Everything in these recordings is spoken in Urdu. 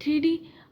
3D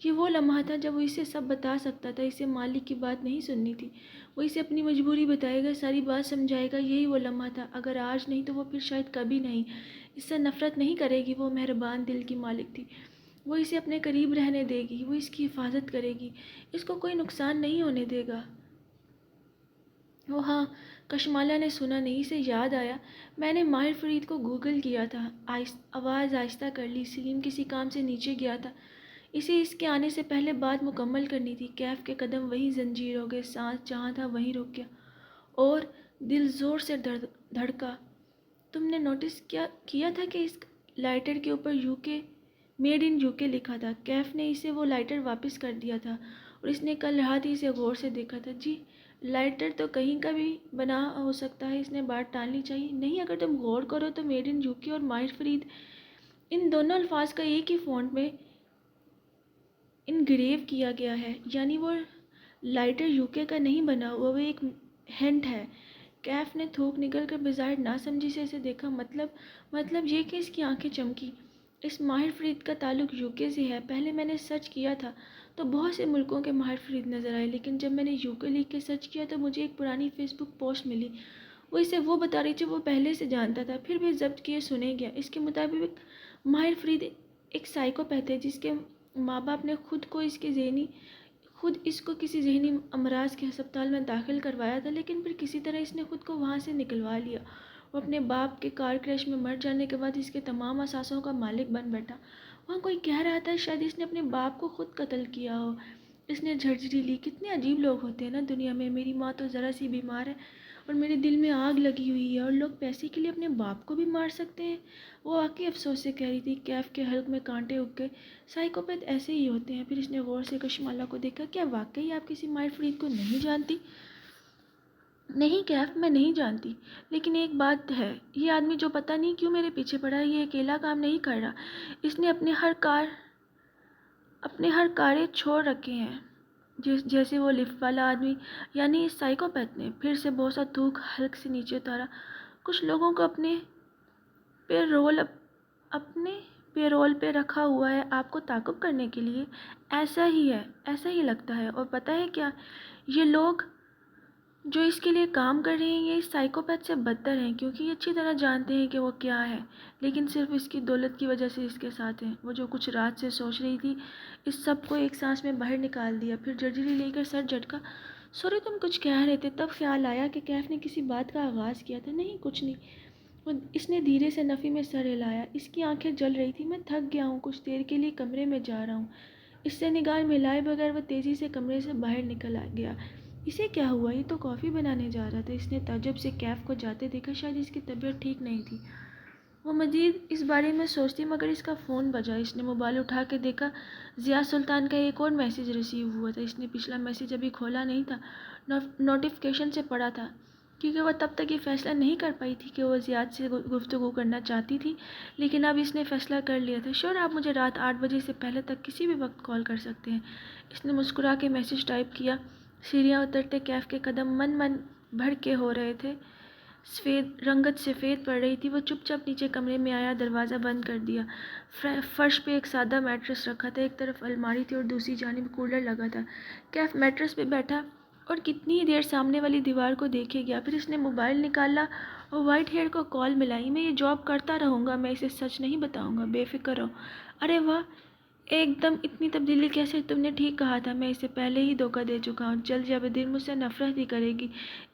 یہ وہ لمحہ تھا جب وہ اسے سب بتا سکتا تھا، اسے مالک کی بات نہیں سننی تھی، وہ اسے اپنی مجبوری بتائے گا، ساری بات سمجھائے گا۔ یہی وہ لمحہ تھا، اگر آج نہیں تو وہ پھر شاید کبھی نہیں۔ اس سے نفرت نہیں کرے گی، وہ مہربان دل کی مالک تھی، وہ اسے اپنے قریب رہنے دے گی، وہ اس کی حفاظت کرے گی، اس کو کوئی نقصان نہیں ہونے دے گا۔ وہ ہاں، کشمالہ نے سنا نہیں، اسے یاد آیا، میں نے ماہر فرید کو گوگل کیا تھا۔ آواز آہستہ کر لی۔ سلیم کسی کام سے نیچے گیا تھا، اسے اس کے آنے سے پہلے بات مکمل کرنی تھی۔ کیف کے قدم وہیں زنجیر ہو گئے، سانس جہاں تھا وہیں رک گیا، اور دل زور سے دھڑکا۔ تم نے نوٹس کیا تھا کہ اس لائٹر کے اوپر میڈ ان یو کے لکھا تھا؟ کیف نے اسے وہ لائٹر واپس کر دیا تھا، اور اس نے کل رات ہی اسے غور سے دیکھا تھا۔ جی، لائٹر تو کہیں کا بھی بنا ہو سکتا ہے، اس نے بات ٹال لی۔ چاہیے نہیں، اگر تم غور کرو تو میڈ ان یو کے اور ماہر فرید، ان دونوں الفاظ کا ایک ہی فونٹ میں انگریو کیا گیا ہے، یعنی وہ لائٹر یوکے کا نہیں بنا ہوا، وہ ایک ہنٹ ہے۔ کیف نے تھوک نکل کر بظاہر ناسمجھی سے اسے دیکھا۔ مطلب یہ کہ اس کی آنکھیں چمکی۔ اس ماہر فرید کا تعلق یوکے سے ہے۔ پہلے میں نے سرچ کیا تھا تو بہت سے ملکوں کے ماہر فرید نظر آئے، لیکن جب میں نے یوکے لکھ کے سرچ کیا تو مجھے ایک پرانی فیس بک پوسٹ ملی۔ وہ اسے وہ بتا رہی تھی وہ پہلے سے جانتا تھا، پھر بھی ضبط کیے سنے گیا۔ اس کے مطابق ماہر فرید ایک سائیکوپیتھ ہے، جس کے ماں باپ نے خود اس کو کسی ذہنی امراض کے ہسپتال میں داخل کروایا تھا، لیکن پھر کسی طرح اس نے خود کو وہاں سے نکلوا لیا۔ وہ اپنے باپ کے کار کریش میں مر جانے کے بعد اس کے تمام اثاثوں کا مالک بن بیٹھا۔ وہاں کوئی کہہ رہا تھا شاید اس نے اپنے باپ کو خود قتل کیا ہو۔ اس نے جھرجھری لی۔ کتنے عجیب لوگ ہوتے ہیں نا دنیا میں۔ میری ماں تو ذرا سی بیمار ہے اور میرے دل میں آگ لگی ہوئی ہے، اور لوگ پیسے کے لیے اپنے باپ کو بھی مار سکتے ہیں۔ وہ واقعی افسوس سے کہہ رہی تھی۔ کیف کے حلق میں کانٹے اگ گئے۔ سائیکوپیتھ ایسے ہی ہوتے ہیں۔ پھر اس نے غور سے کشمالہ کو دیکھا۔ کیا واقعی آپ کسی ماہر فرید کو نہیں جانتی؟ نہیں کیف، میں نہیں جانتی، لیکن ایک بات ہے، یہ آدمی جو پتہ نہیں کیوں میرے پیچھے پڑا ہے، یہ اکیلا کام نہیں کر رہا۔ اس نے اپنے ہر کارے چھوڑ رکھے ہیں، جیسے وہ لفٹ والا آدمی، یعنی اس سائیکوپیتھ نے پھر سے بہت سا تھوک حلق سے نیچے اتارا۔ کچھ لوگوں کو اپنے پیرول پہ رکھا ہوا ہے آپ کو تعاقب کرنے کے لیے۔ ایسا ہی لگتا ہے۔ اور پتہ ہے کیا، یہ لوگ جو اس کے لیے کام کر رہے ہیں یہ اس سائیکوپیتھ سے بدتر ہیں، کیونکہ یہ اچھی طرح جانتے ہیں کہ وہ کیا ہے، لیکن صرف اس کی دولت کی وجہ سے اس کے ساتھ ہیں۔ وہ جو کچھ رات سے سوچ رہی تھی، اس سب کو ایک سانس میں باہر نکال دیا، پھر جھرجھری لے کر سر جھٹکا۔ سوری، تم کچھ کہہ رہے تھے؟ تب خیال آیا کہ کیف نے کسی بات کا آغاز کیا تھا۔ نہیں، کچھ نہیں۔ اس نے دھیرے سے نفی میں سر ہلایا۔ اس کی آنکھیں جل رہی تھی۔ میں تھک گیا ہوں، کچھ دیر کے لیے کمرے میں جا رہا ہوں۔ اس سے نگاہ ملائے بغیر وہ تیزی سے کمرے سے باہر نکل گیا۔ اسے کیا ہوا؟ یہ تو کافی بنانے جا رہا تھا۔ اس نے تعجب سے کیف کو جاتے دیکھا۔ شاید اس کی طبیعت ٹھیک نہیں تھی۔ وہ مزید اس بارے میں سوچتی مگر اس کا فون بجا۔ اس نے موبائل اٹھا کے دیکھا، ضیاء سلطان کا ایک اور میسج ریسیو ہوا تھا۔ اس نے پچھلا میسج ابھی کھولا نہیں تھا، نوٹیفیکیشن سے پڑھا تھا، کیونکہ وہ تب تک یہ فیصلہ نہیں کر پائی تھی کہ وہ زیاد سے گفتگو کرنا چاہتی تھی، لیکن اب اس نے فیصلہ کر لیا تھا۔ شور، آپ مجھے رات 8 بجے سے پہلے تک کسی بھی وقت کال کر سکتے ہیں۔ اس نے مسکرا کے میسج ٹائپ کیا۔ سیڑھیاں اترتے کیف کے قدم من بھڑکے ہو رہے تھے۔ رنگت سفید پڑ رہی تھی۔ وہ چپ چاپ نیچے کمرے میں آیا، دروازہ بند کر دیا۔ فرش پہ ایک سادہ میٹرس رکھا تھا، ایک طرف الماری تھی اور دوسری جانب کولر لگا تھا۔ کیف میٹرس پہ بیٹھا اور کتنی دیر سامنے والی دیوار کو دیکھے گیا، پھر اس نے موبائل نکالا اور وائٹ ہیئر کو کال ملائی۔ میں یہ جاب کرتا رہوں گا، میں اسے سچ نہیں بتاؤں گا، بے فکر رہو۔ ارے واہ، ایک دم اتنی تبدیلی کیسے؟ تم نے ٹھیک کہا تھا، میں اسے پہلے ہی دھوکہ دے چکا ہوں۔ جلد یا بدیر مجھ سے نفرت ہی کرے گی،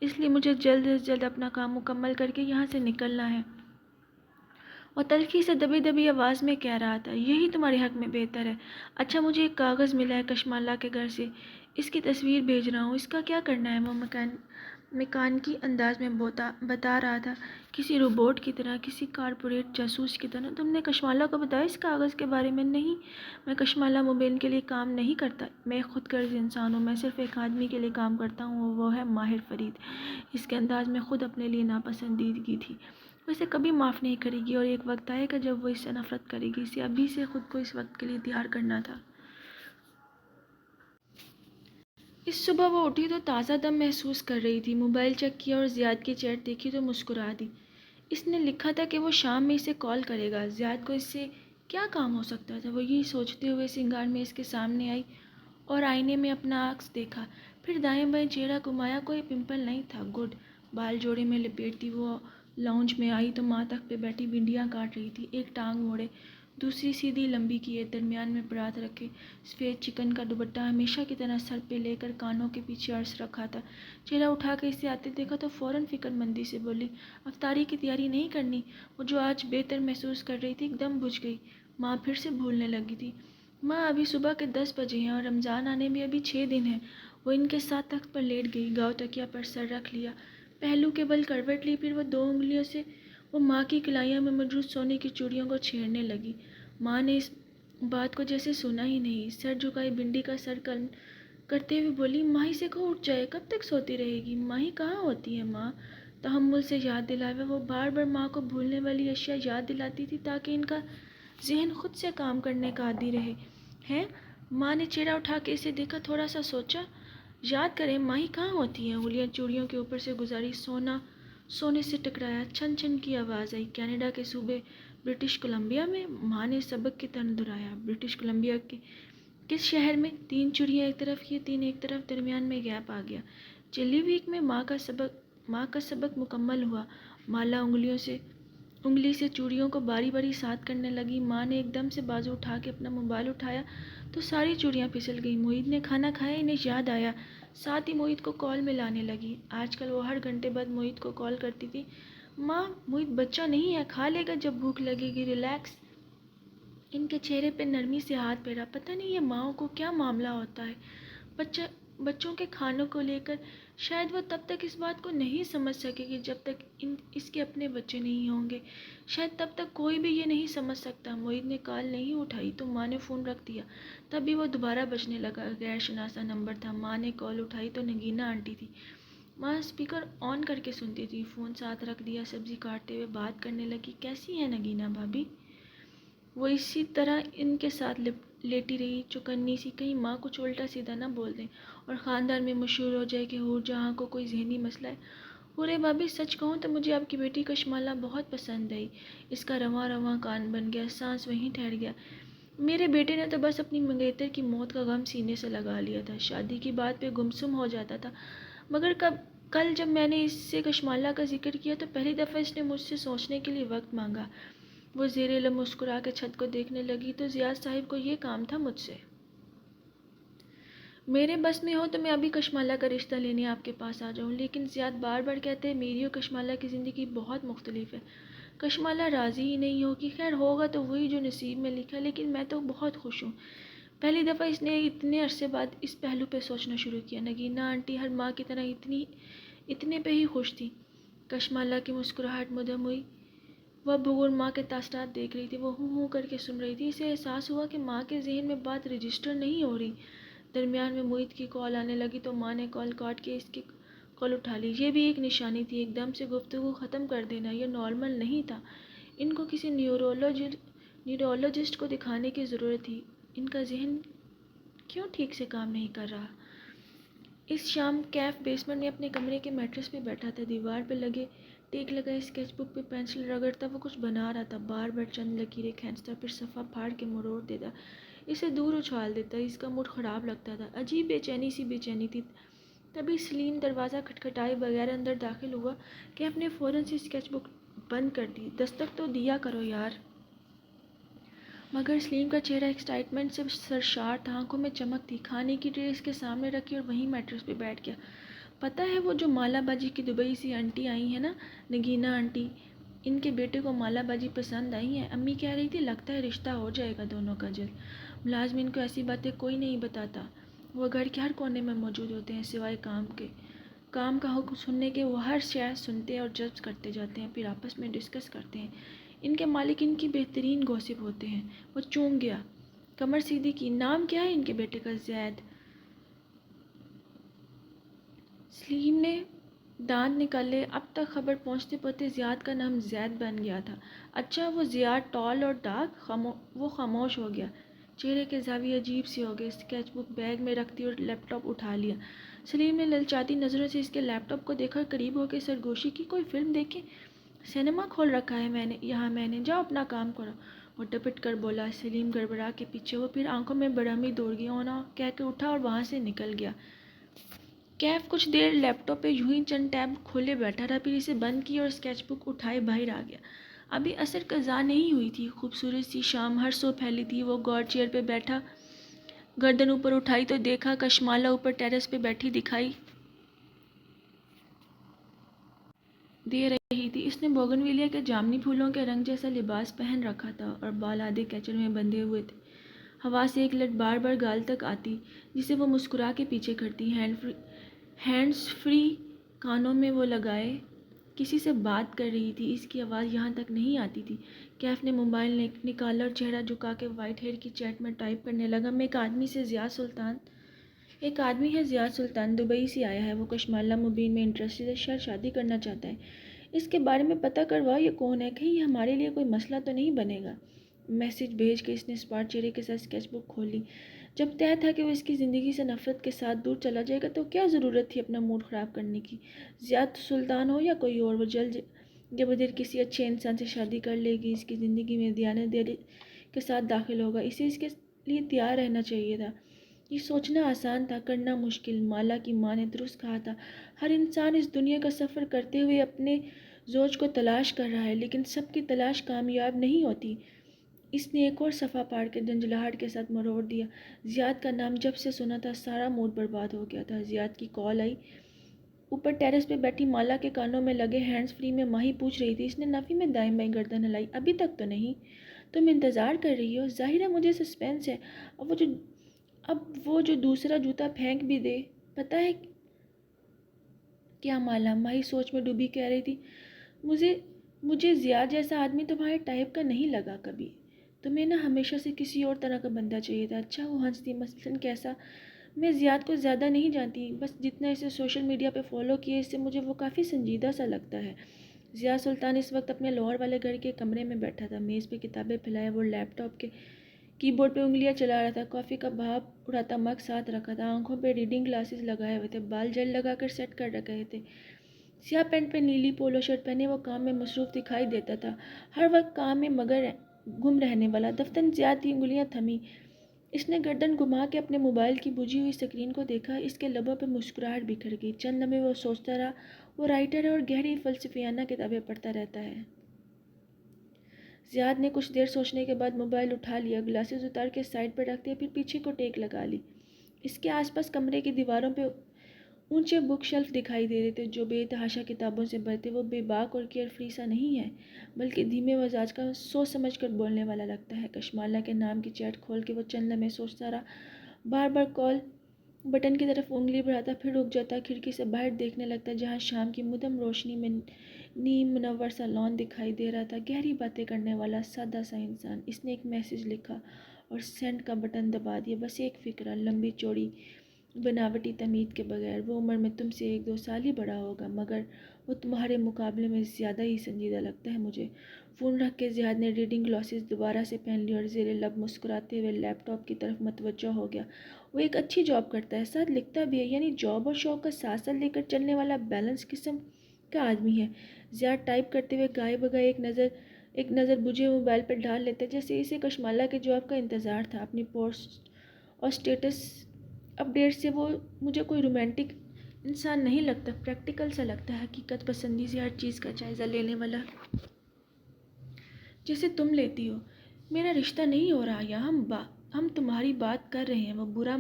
اس لیے مجھے جلد از جلد اپنا کام مکمل کر کے یہاں سے نکلنا ہے۔ وہ تلخی سے دبی دبی آواز میں کہہ رہا تھا، یہی تمہارے حق میں بہتر ہے۔ اچھا، مجھے ایک کاغذ ملا ہے کشمالہ کے گھر سے، اس کی تصویر بھیج رہا ہوں، اس کا کیا کرنا ہے؟ وہ میکانکی انداز میں بتا رہا تھا، کسی روبوٹ کی طرح، کسی کارپوریٹ جاسوس کی طرح۔ تم نے کشمالہ کو بتایا اس کاغذ کے بارے میں؟ نہیں، میں کشمالہ موبین کے لیے کام نہیں کرتا، میں ایک خود غرض انسان ہوں، میں صرف ایک آدمی کے لیے کام کرتا ہوں، اور وہ ہے ماہر فرید۔ اس کے انداز میں خود اپنے لیے ناپسندیدگی تھی۔ وہ اسے کبھی معاف نہیں کرے گی، اور ایک وقت آئے گا جب وہ اس سے نفرت کرے گی۔ اسے ابھی سے خود کو اس وقت کے لیے تیار کرنا تھا۔ اس صبح وہ اٹھی تو تازہ دم محسوس کر رہی تھی۔ موبائل چیک کیا اور زیاد کی چیٹ دیکھی تو مسکرا دی۔ اس نے لکھا تھا کہ وہ شام میں اسے کال کرے گا۔ زیاد کو اس سے کیا کام ہو سکتا تھا؟ وہ یہی سوچتے ہوئے سنگار میں اس کے سامنے آئی اور آئینے میں اپنا عکس دیکھا، پھر دائیں بائیں چہرہ گھمایا، کوئی پمپل نہیں تھا۔ گڈ۔ بال جوڑے میں لپیٹتی وہ لاؤنج میں آئی تو ماں تخت پہ بیٹھی بھنڈیاں کاٹ رہی تھی۔ ایک ٹانگ موڑے، دوسری سیدھی لمبی کیے، درمیان میں پرات رکھے، سفید چکن کا دوپٹہ ہمیشہ کی طرح سر پہ لے کر کانوں کے پیچھے عرص رکھا تھا۔ چہرہ اٹھا کے اسے آتے دیکھا تو فوراً فکر مندی سے بولی، افطاری کی تیاری نہیں کرنی؟ وہ جو آج بہتر محسوس کر رہی تھی ایک دم بجھ گئی۔ ماں پھر سے بھولنے لگی تھی۔ ماں ابھی صبح کے 10 بجے ہیں اور رمضان آنے میں ابھی 6 دن ہیں۔ وہ ان کے ساتھ تخت پر لیٹ گئی، گاؤ تکیا پر سر رکھ لیا، پہلو کے بل کروٹ لی، پھر وہ 2 انگلیوں سے وہ ماں کی کلائیوں میں موجود سونے کی چوڑیوں کو چھیڑنے لگی۔ ماں نے اس بات کو جیسے سنا ہی نہیں، سر جھکائی بھنڈی کا سر کرتے ہوئے بولی، ماہی سے کہو اٹھ جائے، کب تک سوتی رہے گی؟ ماہی کہاں ہوتی ہے ماں؟ تحمل سے یاد دلاوے وہ بار بار ماں کو بھولنے والی اشیاء یاد دلاتی تھی تاکہ ان کا ذہن خود سے کام کرنے کا عادی رہے۔ ہیں؟ ماں نے چہرہ اٹھا کے اسے دیکھا، تھوڑا سا سوچا، یاد کریں ماہی کہاں ہوتی ہیں؟ انگلیاں چوڑیوں کے اوپر سے گزاری، سونے سے ٹکرایا، چھن چھن کی آواز آئی۔ کینیڈا کے صوبے برٹش کولمبیا میں؟ ماں نے سبق کی طرح دہرایا۔ برٹش کولمبیا کے کس شہر میں؟ 3 چوڑیاں ایک طرف کی، 3 ایک طرف، درمیان میں گیپ آ گیا۔ چلی ویک میں؟ ماں کا سبق مکمل ہوا۔ مالا انگلی سے چوڑیوں کو باری باری ساتھ کرنے لگی۔ ماں نے ایک دم سے بازو اٹھا کے اپنا موبائل اٹھایا تو ساری چوڑیاں پھسل گئیں۔ موہت نے کھانا کھایا؟ انہیں یاد آیا، ساتھ ہی موہت کو کال میں لانے لگی۔ آج کل وہ ہر گھنٹے بعد موہت کو کال کرتی تھی۔ ماں، موہت بچہ نہیں ہے، کھا لے گا جب بھوک لگے گی، ریلیکس۔ ان کے چہرے پہ نرمی سے ہاتھ پھیرا۔ پتہ نہیں یہ ماؤں کو کیا معاملہ ہوتا ہے بچوں کے کھانوں کو لے کر۔ شاید وہ تب تک اس بات کو نہیں سمجھ سکے گی جب تک اس کے اپنے بچے نہیں ہوں گے، شاید تب تک کوئی بھی یہ نہیں سمجھ سکتا۔ موہت نے کال نہیں اٹھائی تو ماں نے فون رکھ دیا، تب بھی وہ دوبارہ بجنے لگا۔ غیر شناسا نمبر تھا۔ ماں نے کال اٹھائی تو نگینا آنٹی تھی۔ ماں اسپیکر آن کر کے سنتی تھی، فون ساتھ رکھ دیا، سبزی کاٹتے ہوئے بات کرنے لگی، کیسی ہیں نگینا بھابھی؟ وہ اسی طرح ان کے ساتھ لیٹی رہی، چوکنی سی، کہیں ماں کچھ الٹا سیدھا نہ بول دیں اور خاندان میں مشہور ہو جائے کہ حور جہاں کو کوئی ذہنی مسئلہ ہے۔ حورے بھابھی، سچ کہوں تو مجھے آپ کی بیٹی کشمالہ بہت پسند آئی۔ اس کا رواں رواں کان بن گیا، سانس وہیں ٹھہر گیا۔ میرے بیٹے نے تو بس اپنی منگیتر کی موت کا غم سینے سے لگا لیا تھا، شادی کی بات پہ گمسم ہو جاتا تھا، مگر کل جب میں نے اس سے کشمالہ کا ذکر کیا تو پہلی دفعہ اس نے مجھ سے سوچنے کے لیے وقت مانگا۔ وہ زیر لب مسکرا کے چھت کو دیکھنے لگی تو زیاد صاحب کو یہ کام تھا مجھ سے۔ میرے بس میں ہو تو میں ابھی کشمالہ کا رشتہ لینے آپ کے پاس آ جاؤں، لیکن زیاد بار بار کہتے ہیں میری اور کشمالہ کی زندگی بہت مختلف ہے، کشمالہ راضی ہی نہیں ہوگی۔ خیر ہوگا تو وہی جو نصیب میں لکھا، لیکن میں تو بہت خوش ہوں۔ پہلی دفعہ اس نے اتنے عرصے بعد اس پہلو پہ سوچنا شروع کیا۔ نگینا آنٹی ہر ماں کی طرح اتنے پہ ہی خوش تھی۔ کشمالہ کی مسکراہٹ مدھم ہوئی۔ وہ بغور ماں کے تاثرات دیکھ رہی تھی، وہ ہوں ہوں کر کے سن رہی تھی۔ اسے احساس ہوا کہ ماں کے ذہن میں بات رجسٹر نہیں ہو رہی۔ درمیان میں موہت کی کال آنے لگی تو ماں نے کال کاٹ کے اس کی کال اٹھا لی۔ یہ بھی ایک نشانی تھی، ایک دم سے گفتگو ختم کر دینا یہ نارمل نہیں تھا۔ ان کو کسی نیورولوجسٹ کو دکھانے کی ضرورت تھی۔ ان کا ذہن کیوں ٹھیک سے کام نہیں کر رہا؟ اس شام کیف بیسمنٹ میں اپنے کمرے کے میٹرس پہ بیٹھا تھا، دیوار پہ لگے ٹیک لگائے اسکیچ بک پہ پینسل رگڑتا، وہ کچھ بنا رہا تھا، بار بار چند لکیریں کھینچتا، پھر صفحہ پھاڑ کے مروڑ دیتا، اسے دور اچھال دیتا۔ اس کا موڈ خراب لگتا تھا، عجیب بے چینی تھی۔ تبھی سلیم دروازہ کھٹکھٹائے بغیر اندر داخل ہوا کہ اپنے فوراً سے اسکیچ بک بند کر دی۔ دستک تو دیا کرو یار۔ مگر سلیم کا چہرہ ایکسائٹمنٹ سے سرشار تھا، آنکھوں میں چمک تھی۔ کھانے کی ٹرے اس کے سامنے رکھی اور وہیں میٹرس پہ بیٹھ گیا۔ پتہ ہے وہ جو مالا باجی کی دبئی سے آنٹی آئی ہیں نا، نگینا آنٹی، ان کے بیٹے کو مالا باجی پسند آئی ہیں۔ امی کہہ رہی تھی لگتا ہے رشتہ ہو جائے گا دونوں کا جلد۔ ملازمین کو ایسی باتیں کوئی نہیں بتاتا، وہ گھر کے ہر کونے میں موجود ہوتے ہیں، سوائے کام کے۔ کام کا حکم سننے کے وہ ہر شے سنتے اور جذب کرتے جاتے ہیں، پھر آپس میں ڈسکس کرتے ہیں۔ ان کے مالک ان کی بہترین گوسپ ہوتے ہیں۔ وہ چونک گیا، کمر سیدھی کی۔ نام کیا ہے ان کے بیٹے کا؟ زید۔ سلیم نے دانت نکالے، اب تک خبر پہنچتے پہنچتے زیاد کا نام زید بن گیا تھا۔ اچھا، وہ زیاد ٹال اور ڈارک؟ وہ خاموش ہو گیا، چہرے کے زاویے عجیب سے ہو گئے۔ اسکیچ بک بیگ میں رکھتی اور لیپ ٹاپ اٹھا لیا۔ سلیم نے للچاتی نظروں سے اس کے لیپ ٹاپ کو دیکھا، قریب ہو کے سرگوشی کی، کوئی فلم دیکھیں؟ سینما کھول رکھا ہے میں نے یہاں، میں نے، جاؤ اپنا کام کرو۔ وہ ڈپٹ کر بولا۔ سلیم گڑبڑا کے پیچھے وہ پھر آنکھوں میں برہمی دوڑ گئی ہونا کہہ کے اٹھا اور وہاں سے نکل گیا۔ کیف کچھ دیر لیپ ٹاپ پہ یوں ہی چند ٹیب کھولے بیٹھا رہا، پھر اسے بند کی اور اسکیچ بک اٹھائے باہر آ گیا۔ ابھی عصر قضا نہیں ہوئی تھی، خوبصورت سی شام ہر سو پھیلی تھی۔ وہ گارڈ چیئر پہ بیٹھا گردن اوپر اٹھائی تو دیکھا کشمالہ اوپر ٹیرس پہ بیٹھی دکھائی دے رہی تھی۔ اس نے بوگن ویلیا کے جامنی پھولوں کے رنگ جیسا لباس پہن رکھا تھا اور بال آدھے کیچر میں بندھے ہوئے تھے۔ ہوا سے ایک لٹ بار بار گال تک آتی جسے وہ مسکرا کے پیچھے کرتی۔ ہینڈز فری کانوں میں وہ لگائے کسی سے بات کر رہی تھی، اس کی آواز یہاں تک نہیں آتی تھی۔ کیف نے موبائل نکالا اور چہرہ جھکا کے وائٹ ہیئر کی چیٹ میں ٹائپ کرنے لگا۔ میں ایک آدمی ہے ضیاء سلطان، دبئی سے آیا ہے، وہ کشمالہ مبین میں انٹرسٹڈ ہے، شاید شادی کرنا چاہتا ہے۔ اس کے بارے میں پتہ کرواؤ یہ کون ہے، کہیں یہ ہمارے لیے کوئی مسئلہ تو نہیں بنے گا۔ میسج بھیج کے اس نے اسمارٹ چہرے کے ساتھ اسکیچ بک کھولی۔ جب طے تھا کہ وہ اس کی زندگی سے نفرت کے ساتھ دور چلا جائے گا تو کیا ضرورت تھی اپنا موڈ خراب کرنے کی۔ ضیاء سلطان ہو یا کوئی اور، وہ جلد یا بدیر کسی اچھے انسان سے شادی کر لے گی، اس کی زندگی میں دیانت داری کے ساتھ داخل ہوگا۔ اسے اس کے لیے تیار رہنا چاہیے تھا۔ یہ سوچنا آسان تھا، کرنا مشکل۔ مالا کی ماں نے درست کہا تھا، ہر انسان اس دنیا کا سفر کرتے ہوئے اپنے زوج کو تلاش کر رہا ہے، لیکن سب کی تلاش کامیاب نہیں ہوتی۔ اس نے ایک اور صفحہ پاڑ کے جھنجھلاہٹ کے ساتھ مروڑ دیا۔ ضیاء کا نام جب سے سنا تھا سارا موڈ برباد ہو گیا تھا۔ ضیاء کی کال آئی۔ اوپر ٹیرس پہ بیٹھی مالا کے کانوں میں لگے ہینڈز فری میں ماہی پوچھ رہی تھی۔ اس نے نفی میں دائیں بائیں گردن ہلائی۔ ابھی تک تو نہیں؟ تم انتظار کر رہی ہو؟ ظاہر ہے مجھے سسپینس ہے۔ اب وہ جو دوسرا جوتا پھینک بھی دے۔ پتہ ہے کیا مالا؟ ماہی سوچ میں ڈوبی کہہ رہی تھی، مجھے ضیاء جیسا آدمی تمہارے ٹائپ کا نہیں لگا کبھی۔ تمہیں نہ ہمیشہ سے کسی اور طرح کا بندہ چاہیے تھا۔ اچھا وہ ہنستی، مثلاً کیسا؟ میں ضیاء کو زیادہ نہیں جانتی، بس جتنا اسے سوشل میڈیا پہ فالو کیے اس سے مجھے وہ کافی سنجیدہ سا لگتا ہے۔ ضیاء سلطان اس وقت اپنے لاہور والے گھر کے کمرے میں بیٹھا تھا، میز پہ کتابیں پھیلائے وہ لیپ ٹاپ کے کی بورڈ پہ انگلیاں چلا رہا تھا، کافی کا بھاپ اڑاتا مگ ساتھ رکھا تھا، آنکھوں پہ ریڈنگ گلاسز لگائے ہوئے تھے، بال جیل لگا کر سیٹ کر رکھے تھے، سیاہ پینٹ پہ نیلی پولو شرٹ پہنے وہ کام میں مصروف دکھائی دیتا تھا، ہر وقت کام میں مگر گم رہنے والا۔ دفتر زیادتی انگلیاں تھمی، اس نے گردن گھما کے اپنے موبائل کی بجھی ہوئی اسکرین کو دیکھا، اس کے لبوں پہ مسکراہٹ بکھر گئی۔ چند لمحے وہ سوچتا رہا، وہ رائٹر ہے اور گہری فلسفیانہ کتابیں پڑھتا رہتا ہے۔ ضیاء نے کچھ دیر سوچنے کے بعد موبائل اٹھا لیا، گلاسز اتار کے سائڈ پر رکھ دیا، پھر پیچھے کو ٹیک لگا لی۔ اس کے آس پاس کمرے کی دیواروں پہ اونچے بک شیلف دکھائی دے رہے تھے جو بے تحاشا کتابوں سے بھرے تھے۔ وہ بے باک اور کیئر فری سا نہیں ہے، بلکہ دھیمے مزاج کا، سوچ سمجھ کر بولنے والا لگتا ہے۔ کشمالہ کے نام کی چیٹ کھول کے وہ چند لمحے سوچتا رہا، بار بار کال بٹن کی طرف انگلی بڑھاتا، پھر رک جاتا، کھڑکی سے باہر دیکھنے لگتا جہاں شام کی مدھم روشنی میں نیم منور سا لان دکھائی دے رہا تھا۔ گہری باتیں کرنے والا سادہ سا انسان۔ اس نے ایک میسج لکھا اور سینڈ کا بٹن دبا دیا۔ بس ایک فقرہ، لمبی چوڑی بناوٹی تمید کے بغیر، وہ عمر میں تم سے 1-2 سال ہی بڑا ہوگا، مگر وہ تمہارے مقابلے میں زیادہ ہی سنجیدہ لگتا ہے مجھے۔ فون رکھ کے ضیاء نے ریڈنگ گلاسز دوبارہ سے پہن لی اور زیر لب مسکراتے ہوئے لیپ ٹاپ کی طرف متوجہ ہو گیا۔ وہ ایک اچھی جاب کرتا ہے، ساتھ لکھتا بھی ہے، یعنی جاب اور شوق کا ساتھ ساتھ لے کر چلنے والا بیلنس قسم کا آدمی ہے۔ ضیاء ٹائپ کرتے ہوئے گائے بگائے ایک نظر بجھے موبائل پر ڈال لیتا جیسے اسے کشمالہ کے جواب کا انتظار تھا۔ اپنی پوسٹ اور اسٹیٹس اپڈیٹ سے وہ مجھے کوئی رومانٹک انسان نہیں لگتا، پریکٹیکل سا لگتا ہے، حقیقت پسندی سے ہر چیز کا جائزہ لینے والا، جیسے تم لیتی ہو۔ میرا رشتہ نہیں ہو رہا یہاں، ہم تمہاری بات کر رہے ہیں۔ وہ برا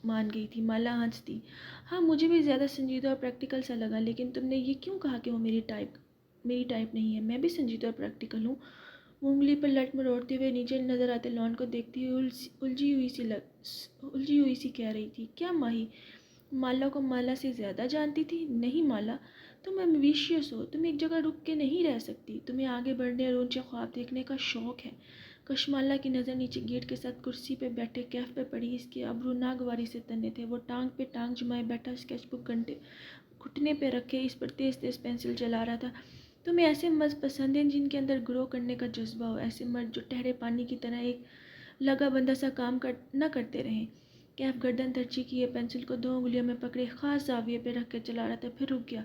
مان گئی تھی۔ مالا ہنستی، ہاں مجھے بھی زیادہ سنجیدہ اور پریکٹیکل سا لگا، لیکن تم نے یہ کیوں کہا کہ وہ میری ٹائپ نہیں ہے؟ میں بھی سنجیدہ اور پریکٹیکل ہوں۔ وہ انگلی پر لٹ مروڑتے ہوئے نیچے نظر آتے لان کو دیکھتی ہوئی الجھی ہوئی سی کہہ رہی تھی، کیا ماہی مالا کو مالا سے زیادہ جانتی تھی؟ نہیں مالا، تم ایمبیشیس ہو، تم ایک جگہ رک کے نہیں رہ سکتی، تمہیں آگے بڑھنے اور اونچے خواب دیکھنے کا شوق ہے۔ کشمالہ کی نظر نیچے گیٹ کے ساتھ کرسی پہ بیٹھے کیف پہ پڑی، اس کے ابرو ناگواری سے تنے تھے، وہ ٹانگ پہ ٹانگ جمائے بیٹھا، اسکیچ بک گھٹنے پہ رکھے اس پر تیز تیز پینسل چلا رہا تھا۔ تمہیں ایسے مرد پسند ہیں جن کے اندر گرو کرنے کا جذبہ ہو، ایسے مرد جو ٹھہرے پانی کی طرح ایک لگا بندہ سا کام نہ کرتے رہیں۔ کیف گردن ترچھی کیے پینسل کو 2 انگلیوں میں پکڑے خاص زاویے پہ رکھ کے چلا رہا تھا، پھر رک گیا۔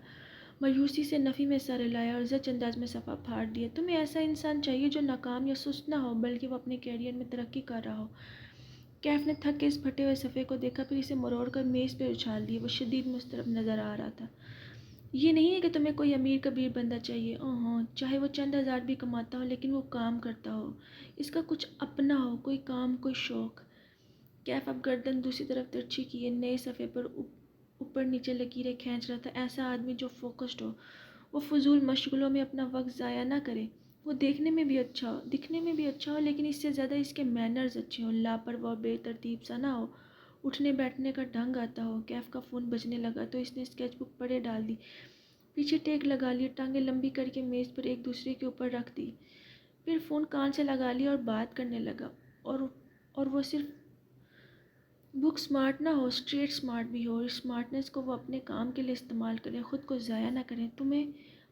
مایوسی سے نفی میں سر ہلایا اور زچ انداز میں صفحہ پھاڑ دیا۔ تمہیں ایسا انسان چاہیے جو ناکام یا سست نہ ہو بلکہ وہ اپنے کیریئر میں ترقی کر رہا ہو۔ کیف نے تھک کے اس پھٹے ہوئے صفحے کو دیکھا، پھر اسے مروڑ کر میز پہ اچھال دیا۔ وہ شدید مضطرب نظر آ رہا تھا۔ یہ نہیں ہے کہ تمہیں کوئی امیر کبیر بندہ چاہیے، اوہ چاہے وہ چند ہزار بھی کماتا ہو لیکن وہ کام کرتا ہو، اس کا کچھ اپنا ہو، کوئی کام، کوئی شوق۔ کیف اب گردن دوسری طرف ترچھی کیے نئے صفحے پر اوپر نیچے لکیریں کھینچ رہا تھا۔ ایسا آدمی جو فوکسڈ ہو، وہ فضول مشغلوں میں اپنا وقت ضائع نہ کرے، وہ دیکھنے میں بھی اچھا ہو، دکھنے میں بھی اچھا ہو، لیکن اس سے زیادہ اس کے مینرز اچھے ہوں، لاپرواہ بے ترتیب سا نہ ہو، اٹھنے بیٹھنے کا ڈھنگ آتا ہو۔ کیف کا فون بجنے لگا تو اس نے اسکیچ بک پڑے ڈال دی، پیچھے ٹیک لگا لی، ٹانگیں لمبی کر کے میز پر ایک دوسرے کے اوپر رکھ دی، پھر فون کان سے لگا لیا اور بات کرنے لگا۔ اور وہ صرف بک سمارٹ نہ ہو، اسٹریٹ سمارٹ بھی ہو، اور اسمارٹنس کو وہ اپنے کام کے لیے استعمال کریں، خود کو ضائع نہ کریں۔ تمہیں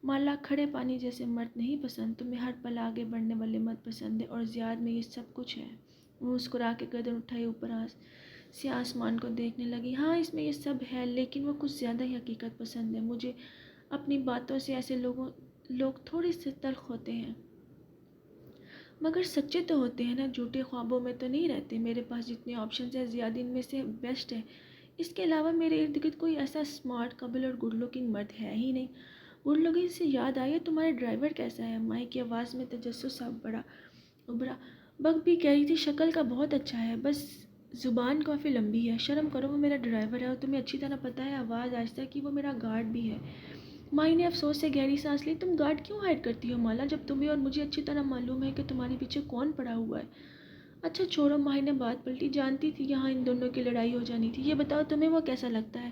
مالا کھڑے پانی جیسے مرد نہیں پسند، تمہیں ہر پل آگے بڑھنے والے مرد پسند ہے، اور زیاد میں یہ سب کچھ ہے۔ وہ مسکرا کے گردن اٹھائے اوپر سے آسمان کو دیکھنے لگی۔ ہاں اس میں یہ سب ہے، لیکن وہ کچھ زیادہ ہی حقیقت پسند ہے۔ مجھے اپنی باتوں سے ایسے لوگ تھوڑے سے تلخ ہوتے ہیں مگر سچے تو ہوتے ہیں نا، جھوٹے خوابوں میں تو نہیں رہتے۔ میرے پاس جتنے آپشنز ہیں زیادہ ان میں سے بیسٹ ہے، اس کے علاوہ میرے ارد گرد کوئی ایسا اسمارٹ، قابل اور گڈ لکنگ مرد ہے ہی نہیں۔ گڈ لکنگ سے یاد آئی، تمہارا ڈرائیور کیسا ہے؟ مائی کی آواز میں تجسس سا ابھرا۔ بگ بھی کہہ رہی تھی شکل کا بہت اچھا ہے، بس زبان کافی لمبی ہے۔ شرم کرو، وہ میرا ڈرائیور ہے، اور تمہیں اچھی طرح پتہ ہے، آواز آہستہ کی، وہ میرا گارڈ بھی ہے۔ مائی نے افسوس سے گہری سانس لی۔ تم گارڈ کیوں ہائر کرتی ہو مالا، جب تمہیں اور مجھے اچھی طرح معلوم ہے کہ تمہارے پیچھے کون پڑا ہوا ہے؟ اچھا چھوڑو، مائی نے بات پلٹی، جانتی تھی یہاں ان دونوں کی لڑائی ہو جانی تھی۔ یہ بتاؤ تمہیں وہ کیسا لگتا ہے؟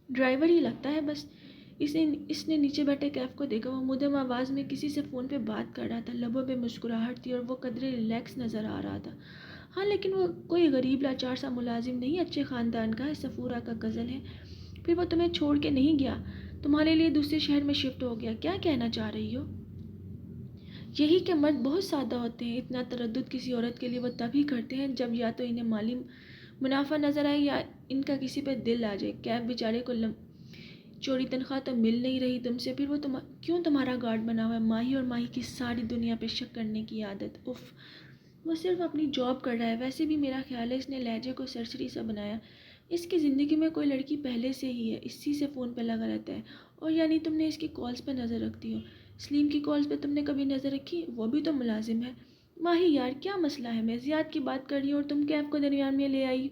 ڈرائیور ہی لگتا ہے بس۔ اس نے نیچے بیٹھے کیف کو دیکھا، وہ مدھم آواز میں کسی سے فون پہ بات کر رہا تھا، لبوں پہ مسکراہٹ تھی اور وہ قدرے ریلیکس نظر آ رہا تھا۔ ہاں لیکن وہ کوئی غریب لاچار سا ملازم نہیں، اچھے خاندان کا ہے، صفورہ کا کزن ہے۔ پھر وہ تمہیں چھوڑ کے نہیں گیا، تمہارے لیے دوسرے شہر میں شفٹ ہو گیا۔ کیا کہنا چاہ رہی ہو؟ یہی کہ مرد بہت سادہ ہوتے ہیں، اتنا تردد کسی عورت کے لیے وہ تب ہی کرتے ہیں جب یا تو انہیں مالی منافع نظر آئے یا ان کا کسی پہ دل آ جائے۔ کیف بیچارے کو چوری تنخواہ تو مل نہیں رہی تم سے، پھر وہ کیوں تمہارا گارڈ بنا ہوا ہے؟ ماہی اور ماہی کی ساری دنیا پہ شک کرنے کی عادت، اف، وہ صرف اپنی جاب کر رہا ہے۔ ویسے بھی میرا خیال ہے اس نے لہجے کو سرسری سا بنایا، اس کی زندگی میں کوئی لڑکی پہلے سے ہی ہے، اسی سے فون پہ لگا رہتا ہے۔ اور یعنی تم نے اس کی کالز پہ نظر رکھتی ہو؟ سلیم کی کالز پہ تم نے کبھی نظر رکھی؟ وہ بھی تو ملازم ہے۔ ماہی یار کیا مسئلہ ہے؟ میں زیاد کی بات کر رہی ہوں اور تم کیف کو درمیان میں لے آئی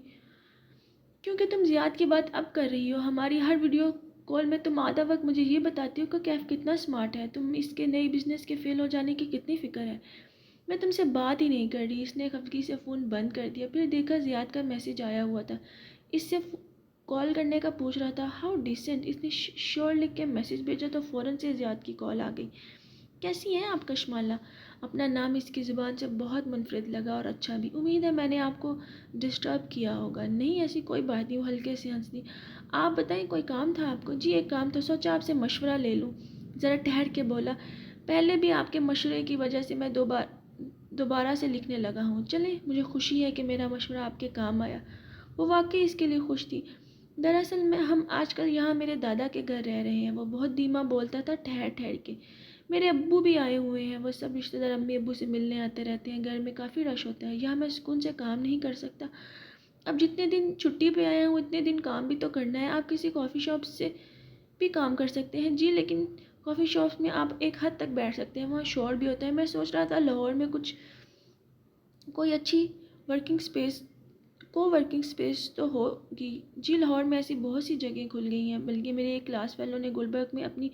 کیونکہ تم زیاد کی بات اب کر رہی ہو۔ ہماری ہر ویڈیو کال میں تم آدھا وقت مجھے یہ بتاتی ہو کہ کیف کتنا اسمارٹ ہے، تم اس کے نئے بزنس کے فیل ہو جانے کی کتنی فکر ہے۔ میں تم سے بات ہی نہیں کر رہی۔ اس نے خفگی سے فون بند کر دیا، پھر دیکھا زیاد کا میسج آیا ہوا تھا، اس سے کال کرنے کا پوچھ رہا تھا۔ ہاؤ ڈیسنٹ، اس نے شور لکھ کے میسج بھیجا تو فوراً سے زیاد کی کال آ گئی۔ کیسی ہیں آپ کشمالہ؟ اپنا نام اس کی زبان سے بہت منفرد لگا اور اچھا بھی۔ امید ہے میں نے آپ کو ڈسٹرب کیا ہوگا؟ نہیں ایسی کوئی بات نہیں، وہ ہلکے سے ہنس دی۔ آپ بتائیں کوئی کام تھا آپ کو؟ جی ایک کام تو، سوچا آپ سے مشورہ لے لوں۔ ذرا ٹھہر کے بولا، پہلے بھی آپ کے مشورے کی وجہ سے میں دوبارہ سے لکھنے لگا ہوں۔ چلیں مجھے خوشی ہے کہ میرا مشورہ آپ کے کام آیا۔ وہ واقعی اس کے لیے خوش تھی۔ دراصل ہم آج کل یہاں میرے دادا کے گھر رہ رہے ہیں۔ وہ بہت دھیما بولتا تھا، ٹھہر ٹھہر کے۔ میرے ابو بھی آئے ہوئے ہیں، وہ سب رشتہ دار امی ابو سے ملنے آتے رہتے ہیں، گھر میں کافی رش ہوتا ہے، یہاں میں سکون سے کام نہیں کر سکتا۔ اب جتنے دن چھٹی پہ آیا ہوں اتنے دن کام بھی تو کرنا ہے۔ آپ کسی کافی شاپ سے بھی کام کر سکتے ہیں۔ جی لیکن کافی شاپس میں آپ ایک حد تک بیٹھ سکتے ہیں، وہاں شور بھی ہوتا ہے۔ میں سوچ رہا تھا لاہور میں کوئی اچھی ورکنگ سپیس تو ہوگی۔ جی لاہور میں ایسی بہت سی جگہیں کھل گئی ہیں، بلکہ میرے ایک کلاس فیلو نے گلبرگ میں اپنی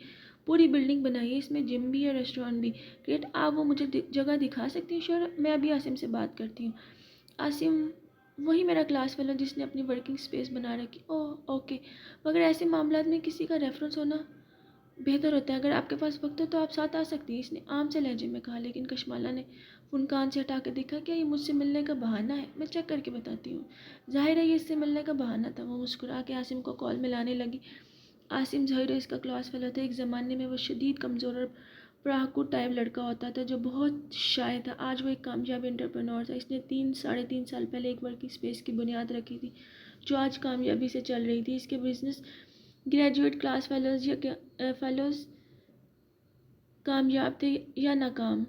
پوری بلڈنگ بنائی ہے، اس میں جم بھی ہے، ریسٹورینٹ بھی۔ گریٹ، آپ وہ مجھے جگہ دکھا سکتی ہیں؟ شور، میں ابھی عاصم سے بات کرتی ہوں۔ عاصم وہی میرا کلاس فیلو جس نے اپنی ورکنگ سپیس بنا رکھی؟ اوہ اوکے، مگر ایسے معاملات میں کسی کا ریفرنس ہونا بہتر ہوتا ہے۔ اگر آپ کے پاس وقت ہو تو آپ ساتھ آ سکتی ہیں، اس نے عام سے لہجے میں کہا۔ لیکن کشمالہ نے فون کان سے ہٹا کے دیکھا، کیا یہ مجھ سے ملنے کا بہانہ ہے؟ میں چیک کر کے بتاتی ہوں۔ ظاہر ہے یہ اس سے ملنے کا بہانہ تھا۔ وہ مسکرا کے عاصم کو کال ملانے لگی۔ عاصم ظاہر ہے اس کا کلاس فیلو تھا۔ ایک زمانے میں وہ شدید کمزور اور پڑھاکو ٹائپ لڑکا ہوتا تھا جو بہت شائع تھا۔ آج وہ ایک کامیاب انٹرپرینور تھا۔ اس نے 3 سال پہلے ایک ورکنگ سپیس کی بنیاد رکھی تھی جو آج کامیابی سے چل رہی تھی۔ اس کے بزنس گریجویٹ کلاس فیلوز کامیاب تھے یا ناکام،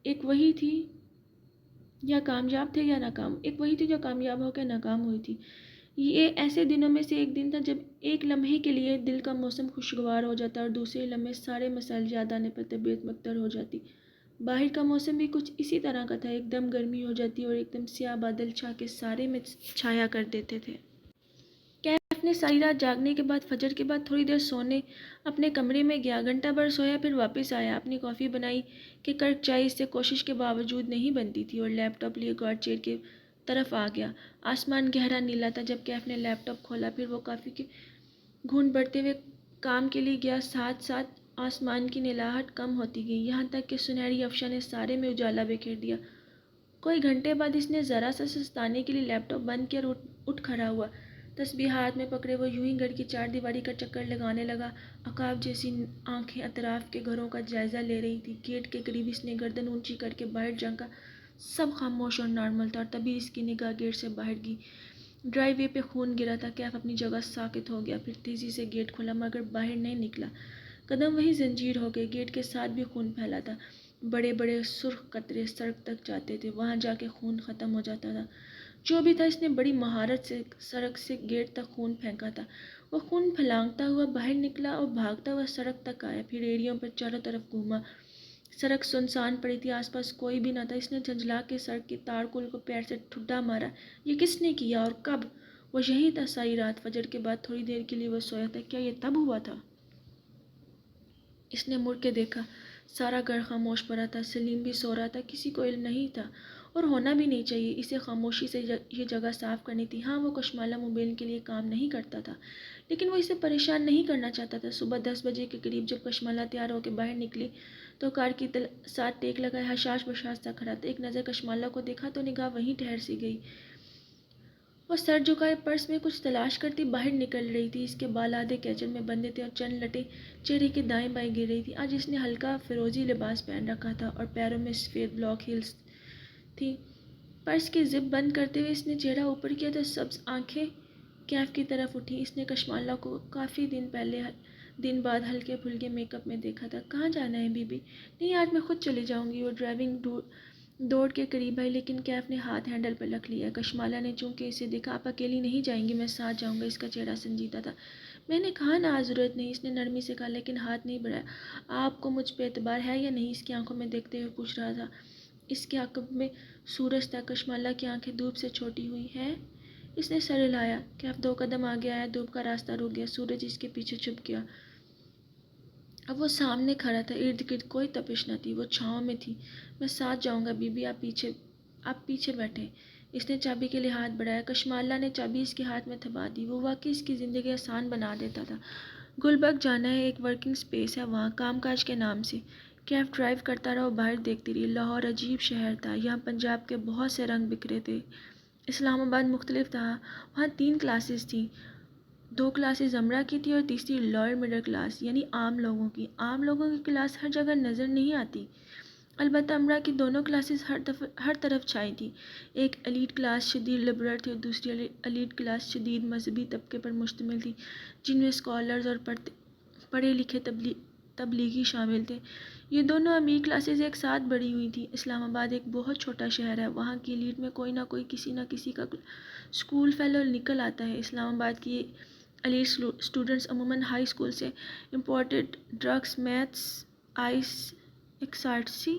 ایک وہی تھی یا کامیاب تھے یا ناکام، ایک وہی تھی جو کامیاب ہو کے ناکام ہوئی تھی۔ یہ ایسے دنوں میں سے ایک دن تھا جب ایک لمحے کے لیے دل کا موسم خوشگوار ہو جاتا اور دوسرے لمحے سارے مسائل یاد آنے پر طبیعت مکدر ہو جاتی۔ باہر کا موسم بھی کچھ اسی طرح کا تھا، ایک دم گرمی ہو جاتی اور ایک دم سیاہ بادل چھا کے سارے میں چھایا کر دیتے تھے۔ کیف نے ساری رات جاگنے کے بعد فجر کے بعد تھوڑی دیر سونے اپنے کمرے میں گیا، گھنٹہ بھر سویا، پھر واپس آیا۔ اپنی کافی بنائی کہ کرک چائے اس سے کوشش کے باوجود نہیں بنتی تھی اور لیپ ٹاپ لیے گارڈ چیئر کی طرف آ گیا۔ آسمان گہرا نیلا تھا جب کیف نے لیپ ٹاپ کھولا، پھر وہ کافی کے گھونٹ بڑھتے ہوئے کام کے لیے گیا۔ ساتھ ساتھ آسمان کی نیلاہٹ کم ہوتی گئی، یہاں تک کہ سنہری افشاں نے سارے میں اجالا بکھیر دیا۔ کوئی گھنٹے بعد اس نے ذرا سا سستانے کے لیے لیپ ٹاپ بند کیا اور اٹھ کھڑا ہوا۔ تسبیح ہاتھ میں پکڑے وہ یوں ہی گھر کی چار دیواری کا چکر لگانے لگا۔ عقاب جیسی آنکھیں اطراف کے گھروں کا جائزہ لے رہی تھیں۔ گیٹ کے قریب اس نے گردن اونچی کر کے باہر جھانکا، سب خاموش اور نارمل تھا، اور تبھی اس کی نگاہ گیٹ سے باہر گئی۔ ڈرائیو وے پہ خون گرا تھا۔ کیف اپنی جگہ ساکت ہو گیا، پھر تیزی سے گیٹ کھولا مگر باہر نہیں نکلا۔ قدم وہی زنجیر ہو گئے، گیٹ کے ساتھ بھی خون پھیلا تھا، بڑے بڑے سرخ قطرے سڑک تک جاتے تھے، وہاں جا کے خون ختم ہو جاتا تھا۔ جو بھی تھا اس نے بڑی مہارت سے سڑک سے گیٹ تک خون پھینکا تھا۔ وہ خون پھلانگتا ہوا باہر نکلا اور بھاگتا ہوا سڑک تک آیا، پھر ایڑیوں پر چاروں طرف گھوما۔ سڑک سنسان پڑی تھی، آس پاس کوئی بھی نہ تھا۔ اس نے جھنجھلا کے سڑک کی تارکول کو پیر سے ٹھڈا مارا۔ یہ کس نے کیا اور کب؟ وہ یہیں تھا ساری رات۔ فجر کے بعد تھوڑی دیر کے لیے وہ سویا تھا۔ کیا یہ تب ہوا تھا؟ اس نے مڑ کے دیکھا، سارا گھر خاموش پڑا تھا۔ سلیم بھی سو رہا تھا، کسی کو علم نہیں تھا اور ہونا بھی نہیں چاہیے۔ اسے خاموشی سے یہ جگہ صاف کرنی تھی۔ ہاں، وہ کشمالہ موبائل کے لیے کام نہیں کرتا تھا، لیکن وہ اسے پریشان نہیں کرنا چاہتا تھا۔ صبح 10 بجے کے قریب جب کشمالہ تیار ہو کے باہر نکلی تو کار کی ساتھ ٹیک لگائے حشاش بشاش سا کھڑا تھا۔ ایک نظر کشمالہ کو دیکھا تو نگاہ وہیں ٹھہر سی گئی۔ وہ سر جھکائے پرس میں کچھ تلاش کرتی باہر نکل رہی تھی۔ اس کے بال آدھے کیچر میں بندھے تھے اور چند لٹیں چہرے کے دائیں بائیں گر رہی تھی۔ آج اس نے ہلکا فیروزی لباس پہن رکھا تھا اور پیروں میں سفید بلاک ہیلز تھی۔ پرس کی زپ بند کرتے ہوئے اس نے چہرہ اوپر کیا تو سبز آنکھیں کیف کی طرف اٹھی۔ اس نے کشمالہ کو کافی دن بعد ہلکے پھلکے میک اپ میں دیکھا تھا۔ کہاں جانا ہے بی بی؟ نہیں، آج میں خود چلی جاؤں گی۔ وہ ڈرائیونگ دوڑ کے قریب آئی، لیکن کیف نے ہاتھ ہینڈل پر رکھ لیا۔ کشمالہ نے چونکہ اسے دیکھا، آپ اکیلی نہیں جائیں گی، میں ساتھ جاؤں گا۔ اس کا چہرہ سنجیدہ تھا۔ میں نے کہا نا آج ضرورت نہیں، اس نے نرمی سے کہا، لیکن ہاتھ نہیں بڑھایا۔ آپ کو مجھ پہ اعتبار ہے یا نہیں؟ اس کی آنکھوں میں دیکھتے ہوئے پوچھ رہا تھا۔ اس کے عقب میں سورج تھا۔ کشمالہ کی آنکھیں دھوپ سے چھوٹی ہوئی ہیں۔ اس نے سر ہلایا۔ کیف 2 قدم آگے آیا، دھوپ کا راستہ رک گیا، سورج اس کے پیچھے چھپ گیا۔ اب وہ سامنے کھڑا تھا، ارد گرد کوئی تپش نہ تھی، وہ چھاؤں میں تھی۔ میں ساتھ جاؤں گا بی بی، آپ پیچھے بیٹھیں۔ اس نے چابی کے لیے ہاتھ بڑھایا۔ کشمالہ نے چابی اس کے ہاتھ میں تھما دی۔ وہ واقعی اس کی زندگی آسان بنا دیتا تھا۔ گلبرگ جانا ہے، ایک ورکنگ سپیس ہے وہاں، کام کاج کے نام سے۔ کیف ڈرائیو کرتا رہا اور باہر دیکھتی رہی۔ لاہور عجیب شہر تھا، یہاں پنجاب کے بہت سے رنگ بکھرے تھے۔ اسلام آباد مختلف تھا، وہاں 3 کلاسز تھیں، 2 کلاسز امرا کی تھی اور تیسری لوئر مڈل کلاس یعنی عام لوگوں کی۔ عام لوگوں کی کلاس ہر جگہ نظر نہیں آتی، البتہ امرا کی دونوں کلاسز ہر طرف چھائی تھیں۔ ایک ایلیٹ کلاس شدید لبرل تھی اور دوسری ایلیٹ کلاس شدید مذہبی طبقے پر مشتمل تھی، جن میں اسکالرز اور پڑھے لکھے تبلیغی شامل تھے۔ یہ دونوں امیر کلاسز ایک ساتھ بڑھی ہوئی تھیں۔ اسلام آباد ایک بہت چھوٹا شہر ہے، وہاں کی ایلیٹ میں کوئی نہ کوئی کسی نہ کسی کا اسکول فیلو نکل آتا ہے۔ اسلام آباد کی ایلیٹ اسٹوڈنٹس عموماً ہائی اسکول سے امپورٹڈ ڈرگس، میتھس، آئس ایکسارٹسی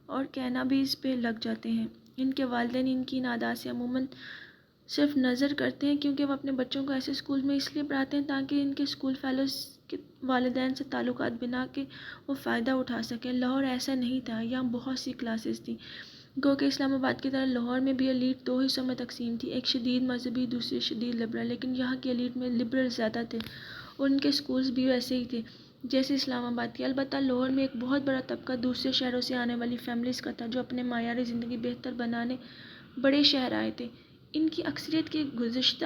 اور کینابیز پہ لگ جاتے ہیں۔ ان کے والدین ان کی ان عادات سے عموماً صرف نظر کرتے ہیں، کیونکہ وہ اپنے بچوں کو ایسے اسکول میں اس لیے پڑھاتے ہیں تاکہ ان کے اسکول فیلوز کے والدین سے تعلقات بنا کے وہ فائدہ اٹھا سکیں۔ لاہور ایسا نہیں تھا، یہاں بہت سی کلاسز تھیں۔ گو کہ اسلام آباد کی طرح لاہور میں بھی ایلیٹ 2 حصوں میں تقسیم تھی، ایک شدید مذہبی، دوسری شدید لبرل، لیکن یہاں کی ایلیٹ میں لبرل زیادہ تھے اور ان کے اسکولز بھی ویسے ہی تھے جیسے اسلام آباد کی۔ البتہ لاہور میں ایک بہت بڑا طبقہ دوسرے شہروں سے آنے والی فیملیز کا تھا، جو اپنے معیار زندگی بہتر بنانے بڑے شہر آئے تھے۔ ان کی اکثریت کی گزشتہ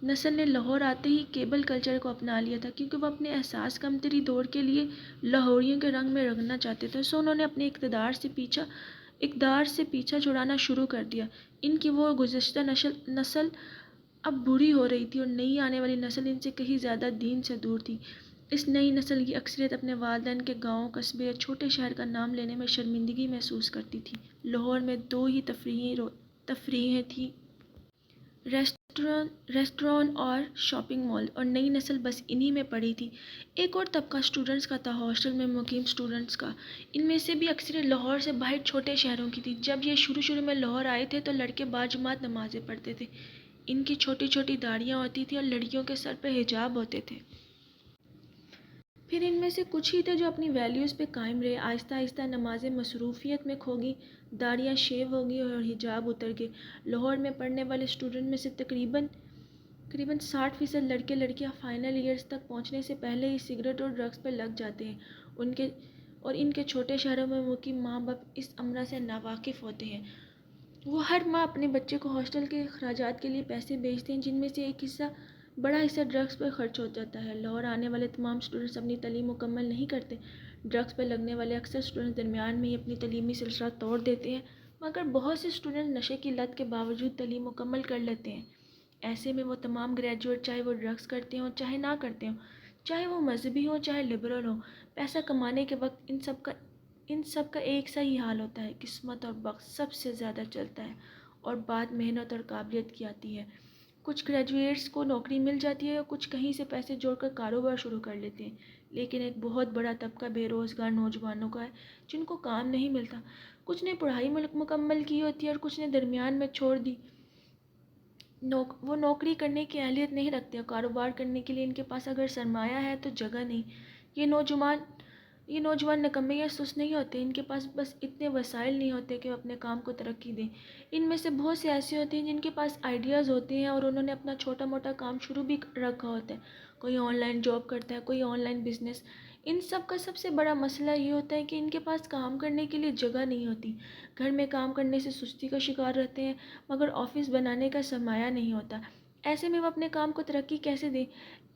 نسل نے لاہور آتے ہی کیبل کلچر کو اپنا لیا تھا، کیونکہ وہ اپنے احساس کمتری دور کے لیے لاہوریوں کے رنگ میں رنگنا چاہتے تھے، سو انہوں نے اپنے اقدار سے پیچھا چھڑانا شروع کر دیا۔ ان کی وہ گزشتہ نسل اب بوڑھی ہو رہی تھی اور نئی آنے والی نسل ان سے کہیں زیادہ دین سے دور تھی۔ اس نئی نسل کی اکثریت اپنے والدین کے گاؤں، قصبے یا چھوٹے شہر کا نام لینے میں شرمندگی محسوس کرتی تھی۔ لاہور میں دو ہی تفریحیں تھیں، ریسٹوران اور شاپنگ مال، اور نئی نسل بس انہی میں پڑی تھی۔ ایک اور طبقہ اسٹوڈنٹس کا تھا، ہاسٹل میں مقیم اسٹوڈنٹس کا۔ ان میں سے بھی اکثریت لاہور سے باہر چھوٹے شہروں کی تھی۔ جب یہ شروع میں لاہور آئے تھے تو لڑکے باجماعت نمازیں پڑھتے تھے، ان کی چھوٹی چھوٹی داڑھیاں ہوتی تھیں اور لڑکیوں کے سر پہ حجاب ہوتے تھے۔ پھر ان میں سے کچھ ہی تھے جو اپنی ویلیوز پہ قائم رہے۔ آہستہ آہستہ نمازیں مصروفیت میں کھو گئی، داڑھیاں شیو ہو گئی اور حجاب اتر گئے۔ لاہور میں پڑھنے والے اسٹوڈنٹ میں سے تقریباً 60% لڑکے لڑکیاں فائنل ایئرز تک پہنچنے سے پہلے ہی سگریٹ اور ڈرگس پر لگ جاتے ہیں۔ ان کے چھوٹے شہروں میں مقیم ماں باپ اس امر سے ناواقف ہوتے ہیں۔ وہ ہر ماہ اپنے بچے کو ہاسٹل کے اخراجات کے لیے پیسے بھیجتے ہیں، جن میں سے ایک بڑا حصہ ڈرگس پر خرچ ہو جاتا ہے۔ لاہور آنے والے تمام اسٹوڈنٹس اپنی تعلیم مکمل نہیں کرتے۔ ڈرگس پر لگنے والے اکثر اسٹوڈنٹس درمیان میں ہی اپنی تعلیمی سلسلہ توڑ دیتے ہیں، مگر بہت سے اسٹوڈنٹ نشے کی لت کے باوجود تعلیم مکمل کر لیتے ہیں۔ ایسے میں وہ تمام گریجویٹ، چاہے وہ ڈرگس کرتے ہوں چاہے نہ کرتے ہوں، چاہے وہ مذہبی ہوں چاہے لبرل ہوں، پیسہ کمانے کے وقت ان سب کا ایک سا ہی حال ہوتا ہے، قسمت اور وقت سب سے زیادہ چلتا ہے اور بات محنت اور قابلیت کی آتی ہے۔ کچھ گریجویٹس کو نوکری مل جاتی ہے اور کچھ کہیں سے پیسے جوڑ کر کاروبار شروع کر لیتے ہیں، لیکن ایک بہت بڑا طبقہ بے روزگار نوجوانوں کا ہے جن کو کام نہیں ملتا۔ کچھ نے پڑھائی مکمل کی ہوتی ہے اور کچھ نے درمیان میں چھوڑ دی۔ وہ نوکری کرنے کی اہلیت نہیں رکھتے اور کاروبار کرنے کے لیے ان کے پاس اگر سرمایہ ہے تو جگہ نہیں۔ یہ نوجوان نکمے یا سست نہیں ہوتے، ان کے پاس بس اتنے وسائل نہیں ہوتے کہ وہ اپنے کام کو ترقی دیں۔ ان میں سے بہت سے ایسے ہوتے ہیں جن کے پاس آئیڈیاز ہوتے ہیں اور انہوں نے اپنا چھوٹا موٹا کام شروع بھی رکھا ہوتا ہے۔ کوئی آن لائن جاب کرتا ہے، کوئی آن لائن بزنس۔ ان سب کا سب سے بڑا مسئلہ یہ ہوتا ہے کہ ان کے پاس کام کرنے کے لیے جگہ نہیں ہوتی۔ گھر میں کام کرنے سے سستی کا شکار رہتے ہیں، مگر آفس بنانے کا سرمایہ نہیں ہوتا۔ ایسے میں وہ اپنے کام کو ترقی کیسے دیں؟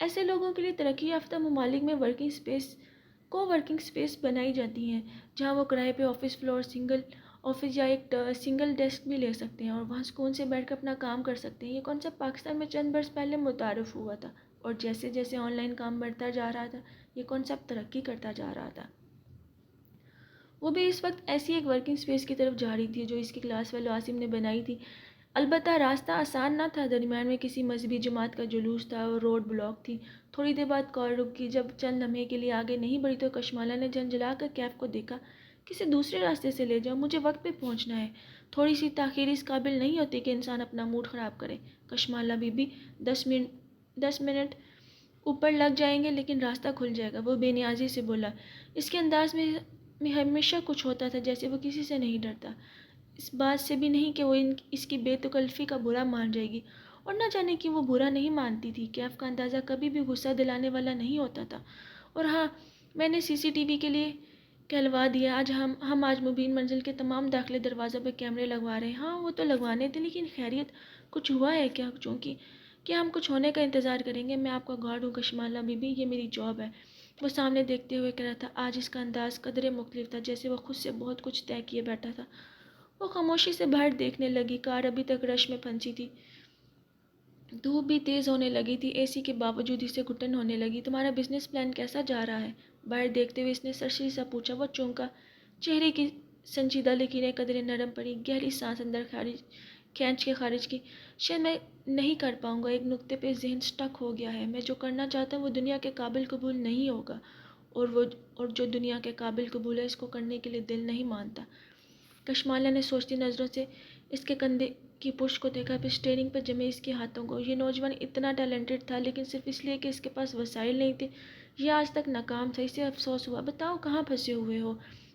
ایسے لوگوں کے لیے ترقی یافتہ ممالک میں ورکنگ سپیس بنائی جاتی ہیں، جہاں وہ کرائے پہ آفس فلور، سنگل آفس یا ایک سنگل ڈیسک بھی لے سکتے ہیں اور وہاں سکون سے بیٹھ کر اپنا کام کر سکتے ہیں۔ یہ کانسیپٹ پاکستان میں چند برس پہلے متعارف ہوا تھا اور جیسے جیسے آن لائن کام بڑھتا جا رہا تھا، یہ کانسیپٹ ترقی کرتا جا رہا تھا۔ وہ بھی اس وقت ایسی ایک ورکنگ سپیس کی طرف جا رہی تھی جو اس کی کلاس فیلو عاصم نے بنائی تھی۔ البتہ راستہ آسان نہ تھا، درمیان میں کسی مذہبی جماعت کا جلوس تھا اور روڈ بلاک تھی۔ تھوڑی دیر بعد کار رک گئی۔ جب چند لمحے کے لیے آگے نہیں بڑھی تو کشمالہ نے جھنجھلا کر کیف کو دیکھا، کسی دوسرے راستے سے لے جاؤ، مجھے وقت پہ پہنچنا ہے۔ تھوڑی سی تاخیر اس قابل نہیں ہوتی کہ انسان اپنا موڈ خراب کرے۔ کشمالہ بی بی 10 منٹ اوپر لگ جائیں گے لیکن راستہ کھل جائے گا، وہ بے نیازی سے بولا۔ اس کے انداز میں ہمیشہ کچھ ہوتا تھا، جیسے وہ کسی سے نہیں ڈرتا، اس بات سے بھی نہیں کہ وہ اس کی بے تکلفی کا برا مان جائے گی، اور نہ جانے کہ وہ برا نہیں مانتی تھی۔ کیف کا اندازہ کبھی بھی غصہ دلانے والا نہیں ہوتا تھا۔ اور ہاں، میں نے CCTV کے لیے کہلوا دیا، ہم آج مبین منزل کے تمام داخلے دروازوں پہ کیمرے لگوا رہے ہیں۔ ہاں وہ تو لگوانے تھے، لیکن خیریت کچھ ہوا ہے کیا؟ چونکہ کیا ہم کچھ ہونے کا انتظار کریں گے؟ میں آپ کا گارڈ ہوں کشمالہ بی بی، یہ میری جاب ہے۔ وہ سامنے دیکھتے ہوئے کہہ رہا تھا۔ آج اس کا انداز قدرے مختلف تھا، جیسے وہ خود سے بہت کچھ طے کیے بیٹھا تھا۔ وہ خاموشی سے باہر دیکھنے لگی۔ کار ابھی تک رش میں پھنسی تھی، دھوپ بھی تیز ہونے لگی تھی، AC کے باوجود اسے گھٹن ہونے لگی۔ تمہارا بزنس پلان کیسا جا رہا ہے؟ باہر دیکھتے ہوئے اس نے سرسری سا پوچھا۔ وہ چونکا، چہرے کی سنجیدہ لکیریں قدرے نرم پڑی، گہری سانس اندر کھینچ کے خارج کی۔ شاید میں نہیں کر پاؤں گا، ایک نقطے پہ ذہن سٹک ہو گیا ہے۔ میں جو کرنا چاہتا ہوں وہ دنیا کے قابل قبول نہیں ہوگا، اور جو دنیا کے قابل قبول ہے اس کو کرنے کے لیے دل نہیں مانتا۔ کشمالہ نے سوچتی نظروں سے اس کے کندھے کی پشت کو دیکھا، پھر اسٹیئرنگ پر جمے اس کے ہاتھوں کو۔ یہ نوجوان اتنا ٹیلنٹڈ تھا، لیکن صرف اس لیے کہ اس کے پاس وسائل نہیں تھے۔ یہ آج تک ناکام تھا، اسے افسوس ہوا۔ بتاؤ کہاں پھنسے ہوئے ہو؟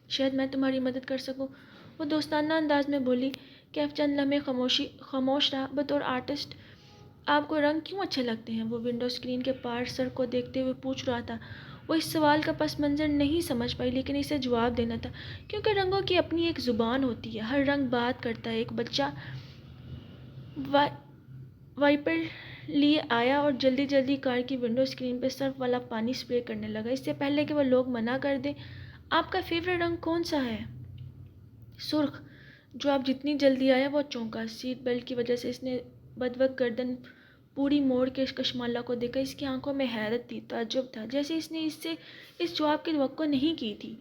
شاید میں تمہاری مدد کر سکوں، وہ دوستانہ انداز میں بولی۔ کیف چند لمحے خاموش رہا۔ بطور آرٹسٹ آپ کو رنگ کیوں اچھے لگتے ہیں؟ وہ ونڈو اسکرین کے پار سڑک کو دیکھتے ہوئے پوچھ رہا تھا۔ وہ اس سوال کا پس منظر نہیں سمجھ پائی، لیکن اسے جواب دینا تھا، کیونکہ رنگوں کی اپنی ایک زبان ہوتی ہے، ہر رنگ بات کرتا ہے۔ ایک بچہ وائپر لیے آیا اور جلدی کار کی ونڈو اسکرین پہ سرف والا پانی سپرے کرنے لگا۔ اس سے پہلے کہ وہ لوگ منع کر دیں، آپ کا فیوریٹ رنگ کون سا ہے؟ سرخ۔ جو آپ جتنی جلدی آیا۔ وہ چونکا۔ سیٹ بیلٹ کی وجہ سے اس نے بدوقت گردن پوری موڑ کے کشمالہ کو دیکھا۔ اس کی آنکھوں میں حیرت تھی، تعجب تھا، جیسے اس نے اس سے اس جواب کی توقع نہیں کی تھی۔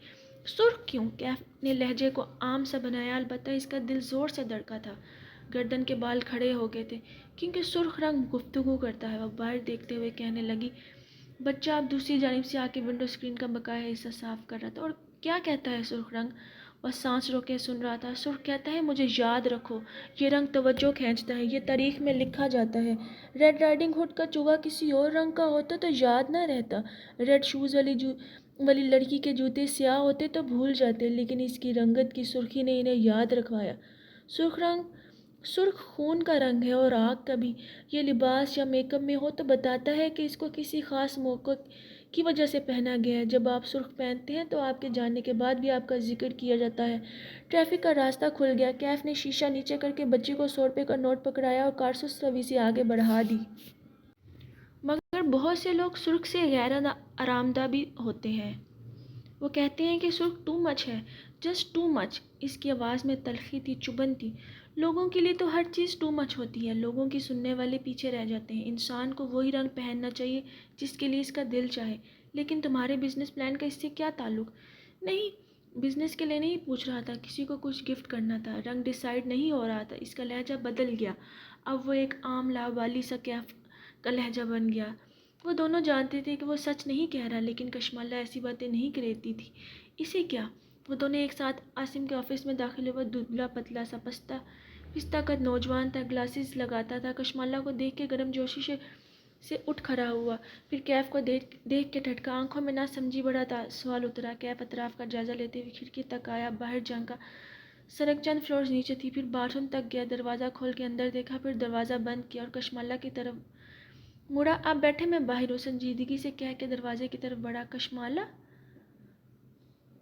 سرخ کیوں؟ کیف نے لہجے کو عام سا بنایا، البتہ اس کا دل زور سے دھڑکا تھا۔ گردن کے بال کھڑے ہو گئے تھے، کیونکہ سرخ رنگ گفتگو کرتا ہے۔ وہ باہر دیکھتے ہوئے کہنے لگی، بچہ اب دوسری جانب سے آ کے ونڈو اسکرین کا بقایا حصہ صاف کر رہا تھا۔ اور کیا کہتا ہے سرخ رنگ؟ وہ سانس روکے سن رہا تھا۔ سرخ کہتا ہے، مجھے یاد رکھو، یہ رنگ توجہ کھینچتا ہے، یہ تاریخ میں لکھا جاتا ہے۔ ریڈ رائڈنگ ہوڈ کا چوگا کسی اور رنگ کا ہوتا تو یاد نہ رہتا، ریڈ شوز والی لڑکی کے جوتے سیاہ ہوتے تو بھول جاتے، لیکن اس کی رنگت کی سرخی نے انہیں یاد رکھوایا۔ سرخ خون کا رنگ ہے، اور آگ کا بھی۔ یہ لباس یا میک اپ میں ہو تو بتاتا ہے کہ اس کو کسی خاص موقع کی وجہ سے پہنا گیا ہے۔ جب آپ سرخ پہنتے ہیں تو آپ کے جانے کے بعد بھی آپ کا ذکر کیا جاتا ہے۔ ٹریفک کا راستہ کھل گیا۔ کیف نے شیشہ نیچے کر کے بچی کو 100 روپے کا نوٹ پکڑایا اور کار سست روی سے آگے بڑھا دی۔ مگر بہت سے لوگ سرخ سے غیر آرامدہ بھی ہوتے ہیں۔ وہ کہتے ہیں کہ سرخ ٹو مچ ہے، جسٹ ٹو مچ۔ اس کی آواز میں تلخی تھی، چبھن تھی۔ لوگوں کے لیے تو ہر چیز ٹو مچ ہوتی ہے، لوگوں کی سننے والے پیچھے رہ جاتے ہیں۔ انسان کو وہی رنگ پہننا چاہیے جس کے لیے اس کا دل چاہے۔ لیکن تمہارے بزنس پلان کا اس سے کیا تعلق؟ نہیں، بزنس کے لیے نہیں پوچھ رہا تھا، کسی کو کچھ گفٹ کرنا تھا۔ رنگ ڈیسائیڈ نہیں ہو رہا تھا۔ اس کا لہجہ بدل گیا، اب وہ ایک عام لاوالی سا کیف کا لہجہ بن گیا۔ وہ دونوں جانتے تھے کہ وہ سچ نہیں کہہ رہا، لیکن کشمالہ ایسی باتیں نہیں کرتی تھی۔ اسے کیا؟ وہ دونوں ایک ساتھ عاصم کے آفس میں داخل ہوئے۔ دبلا پتلا سا پستہ قد نوجوان تھا، گلاسز لگاتا تھا۔ کشمالہ کو دیکھ کے گرم جوشی سے اٹھ کھڑا ہوا، پھر کیف کو دیکھ کے ٹھٹکا۔ آنکھوں میں نہ سمجھی بڑا سوال اترا۔ کیف اطراف کا جائزہ لیتے ہوئے کھڑکی تک آیا، باہر جھانکا۔ سڑک چند فلورز نیچے تھی، پھر باتھ روم تک گیا، دروازہ کھول کے اندر دیکھا، پھر دروازہ بند کیا اور کشمالہ کی طرف مڑا۔ آپ بیٹھے، میں باہر ہوں، سنجیدگی سے کہہ کے دروازے کی طرف بڑھا۔ کشمالہ؟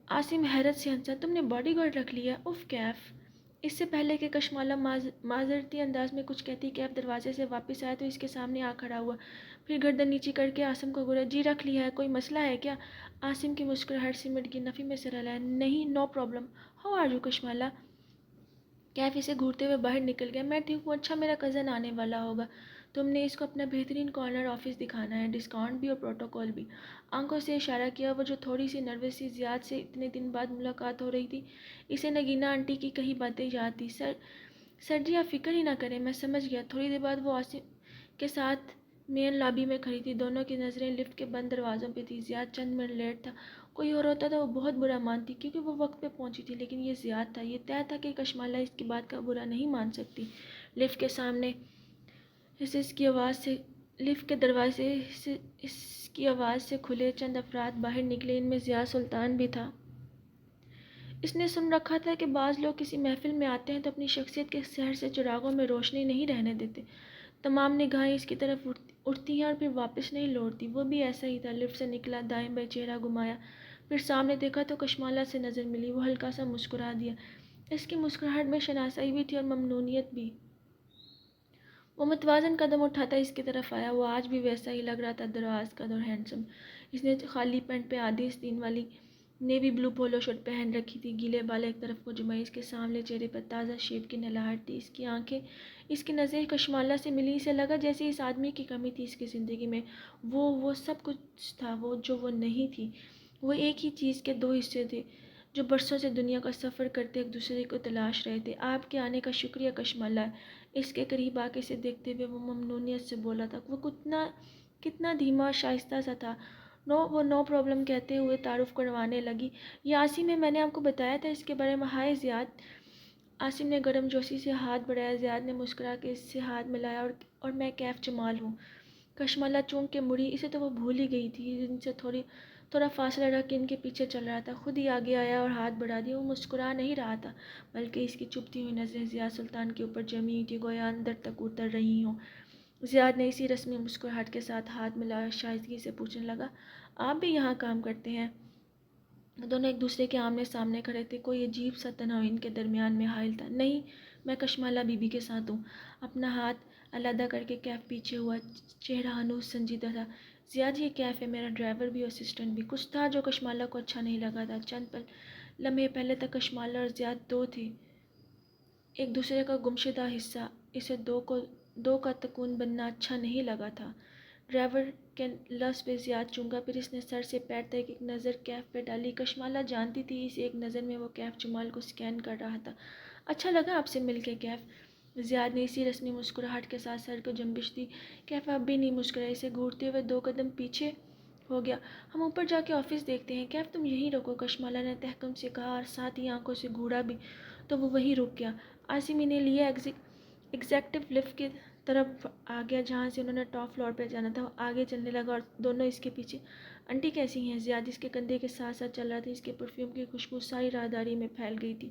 عاصم حیرت سے ہنسا، تم نے باڈی گارڈ رکھ لیا؟ اف کیف! اس سے پہلے کہ کشمالہ معذرتی انداز میں کچھ کہتی، کیف دروازے سے واپس آیا تو اس کے سامنے آ کھڑا ہوا، پھر گردن نیچی کر کے عاصم کو گھورا۔ جی رکھ لیا ہے، کوئی مسئلہ ہے کیا؟ عاصم کی مسکراہٹ سمٹ گئی، نفی میں سر ہلایا۔ نہیں، no problem. How are you Kashmala? کیف اسے گھورتے ہوئے باہر نکل گیا۔ میں ٹھیک ہوں، اچھا میرا کزن آنے والا ہوگا، تم نے اس کو اپنا بہترین کارنر آفس دکھانا ہے، ڈسکاؤنٹ بھی اور پروٹوکول بھی۔ آنکھوں سے اشارہ کیا۔ وہ جو تھوڑی سی نروس سی، زیاد سے اتنے دن بعد ملاقات ہو رہی تھی، اسے نگینا آنٹی کی کئی باتیں یاد تھی۔ سر جی آپ فکر ہی نہ کریں، میں سمجھ گیا۔ تھوڑی دیر بعد وہ عاصم کے ساتھ مین لابی میں کھڑی تھی، دونوں کی نظریں لفٹ کے بند دروازوں پہ تھی۔ زیاد چند منٹ لیٹ تھا، کوئی اور ہوتا تو وہ بہت برا مانتی کیونکہ وہ وقت پہ پہنچی تھی، لیکن یہ زیاد تھا۔ یہ طے تھا کہ کشمالہ اس کی بات کا برا نہیں مان سکتی۔ لفٹ کے سامنے لفٹ کے دروازے اس کی آواز سے کھلے، چند افراد باہر نکلے، ان میں ضیاء سلطان بھی تھا۔ اس نے سن رکھا تھا کہ بعض لوگ کسی محفل میں آتے ہیں تو اپنی شخصیت کے سحر سے چراغوں میں روشنی نہیں رہنے دیتے، تمام نگاہیں اس کی طرف اٹھتی ہیں اور پھر واپس نہیں لوٹتی۔ وہ بھی ایسا ہی تھا۔ لفٹ سے نکلا، دائیں بائیں چہرہ گھمایا، پھر سامنے دیکھا تو کشمالہ سے نظر ملی۔ وہ ہلکا سا مسکرا دیا۔ اس کی مسکراہٹ میں شناسائی بھی تھی اور ممنونیت بھی۔ وہ متوازن قدم اٹھاتا اس کی طرف آیا۔ وہ آج بھی ویسا ہی لگ رہا تھا، دراز قد اور ہینڈسم۔ اس نے خالی پینٹ پہ آدھی آستین والی نیوی بلو پولو شرٹ پہن رکھی تھی، گیلے بال ایک طرف کو جمائے، اس کے سانولے چہرے پر تازہ شیو کی نلاہٹ تھی۔ اس کی آنکھیں، اس کی نظریں کشمالہ سے ملی، اسے لگا جیسے اس آدمی کی کمی تھی اس کی زندگی میں۔ وہ سب کچھ تھا وہ جو وہ نہیں تھی۔ وہ ایک ہی چیز کے دو حصے تھے جو برسوں سے دنیا کا سفر کرتے ایک دوسرے کو تلاش رہے تھے۔ آپ کے آنے کا شکریہ کشمالہ۔ اس کے قریب آ کے اسے دیکھتے ہوئے وہ ممنونیت سے بولا تھا۔ وہ کتنا دھیما اور شائستہ سا تھا۔ وہ نو پرابلم کہتے ہوئے تعارف کروانے لگی۔ یہ عاصم ہے، میں نے آپ کو بتایا تھا اس کے بارے میں۔ ہائے زیاد! عاصم نے گرم جوشی سے ہاتھ بڑھایا۔ زیاد نے مسکرا کے اس سے ہاتھ ملایا۔ اور میں کیف جمال ہوں۔ کشمالہ چونک کے مڑی، اسے تو وہ بھول ہی گئی تھی، ان سے تھوڑا فاصلہ رکھ کے ان کے پیچھے چل رہا تھا۔ خود ہی آگے آیا اور ہاتھ بڑھا دیا۔ وہ مسکرا نہیں رہا تھا، بلکہ اس کی چبھتی ہوئی نظریں ضیاء سلطان کے اوپر جمی ہوئی تھیں، گویا اندر تک اتر رہی ہوں۔ زیاد نے اسی رسمی مسکراہٹ کے ساتھ ہاتھ ملایا اور شائستگی سے پوچھنے لگا، آپ بھی یہاں کام کرتے ہیں؟ دونوں ایک دوسرے کے آمنے سامنے کھڑے تھے، کوئی عجیب سا تناؤ ان کے درمیان میں حائل تھا۔ نہیں، میں کشمالہ بی بی کے ساتھ ہوں۔ اپنا ہاتھ علیحدہ کر کے کیف پیچھے ہوا، چہرہ ہنوز سنجیدہ تھا۔ زیاد یہ کیف ہے، میرا ڈرائیور بھی اور اسسٹنٹ بھی۔ کچھ تھا جو کشمالہ کو اچھا نہیں لگا تھا۔ چند لمحے پہلے تک کشمالہ اور زیاد دو تھے، ایک دوسرے کا گمشدہ حصہ۔ اسے دو کو دو کا تکون بننا اچھا نہیں لگا تھا۔ ڈرائیور کے لفظ پہ زیاد چونکا، پھر اس نے سر سے پیر تک ایک نظر کیف پہ ڈالی۔ کشمالہ جانتی تھی اس ایک نظر میں وہ کیف جمال کو سکین کر رہا تھا۔ اچھا لگا آپ سے مل کے کیف۔ زیاد نے اسی رسمی مسکراہٹ کے ساتھ سر کو جنبش دی۔ کیف اب بھی نہیں مسکرائی، اسے گھورتے ہوئے 2 قدم پیچھے ہو گیا۔ ہم اوپر جا کے آفس دیکھتے ہیں۔ کیف تم یہیں رکو، کشمالہ نے تحکم سے کہا اور ساتھ ہی آنکھوں سے گھورا بھی تو وہ وہیں رک گیا۔ عاصم نے لیا ایگزیکٹو لفٹ کی طرف آ گیا جہاں سے انہوں نے ٹاپ فلور پہ جانا تھا۔ وہ آگے چلنے لگا اور دونوں اس کے پیچھے۔ انٹی کیسی ہیں؟ زیاد اس کے کندھے کے ساتھ ساتھ چل رہا تھا۔ اس کے پرفیوم کی خوشبو ساری راہداری میں پھیل گئی تھی۔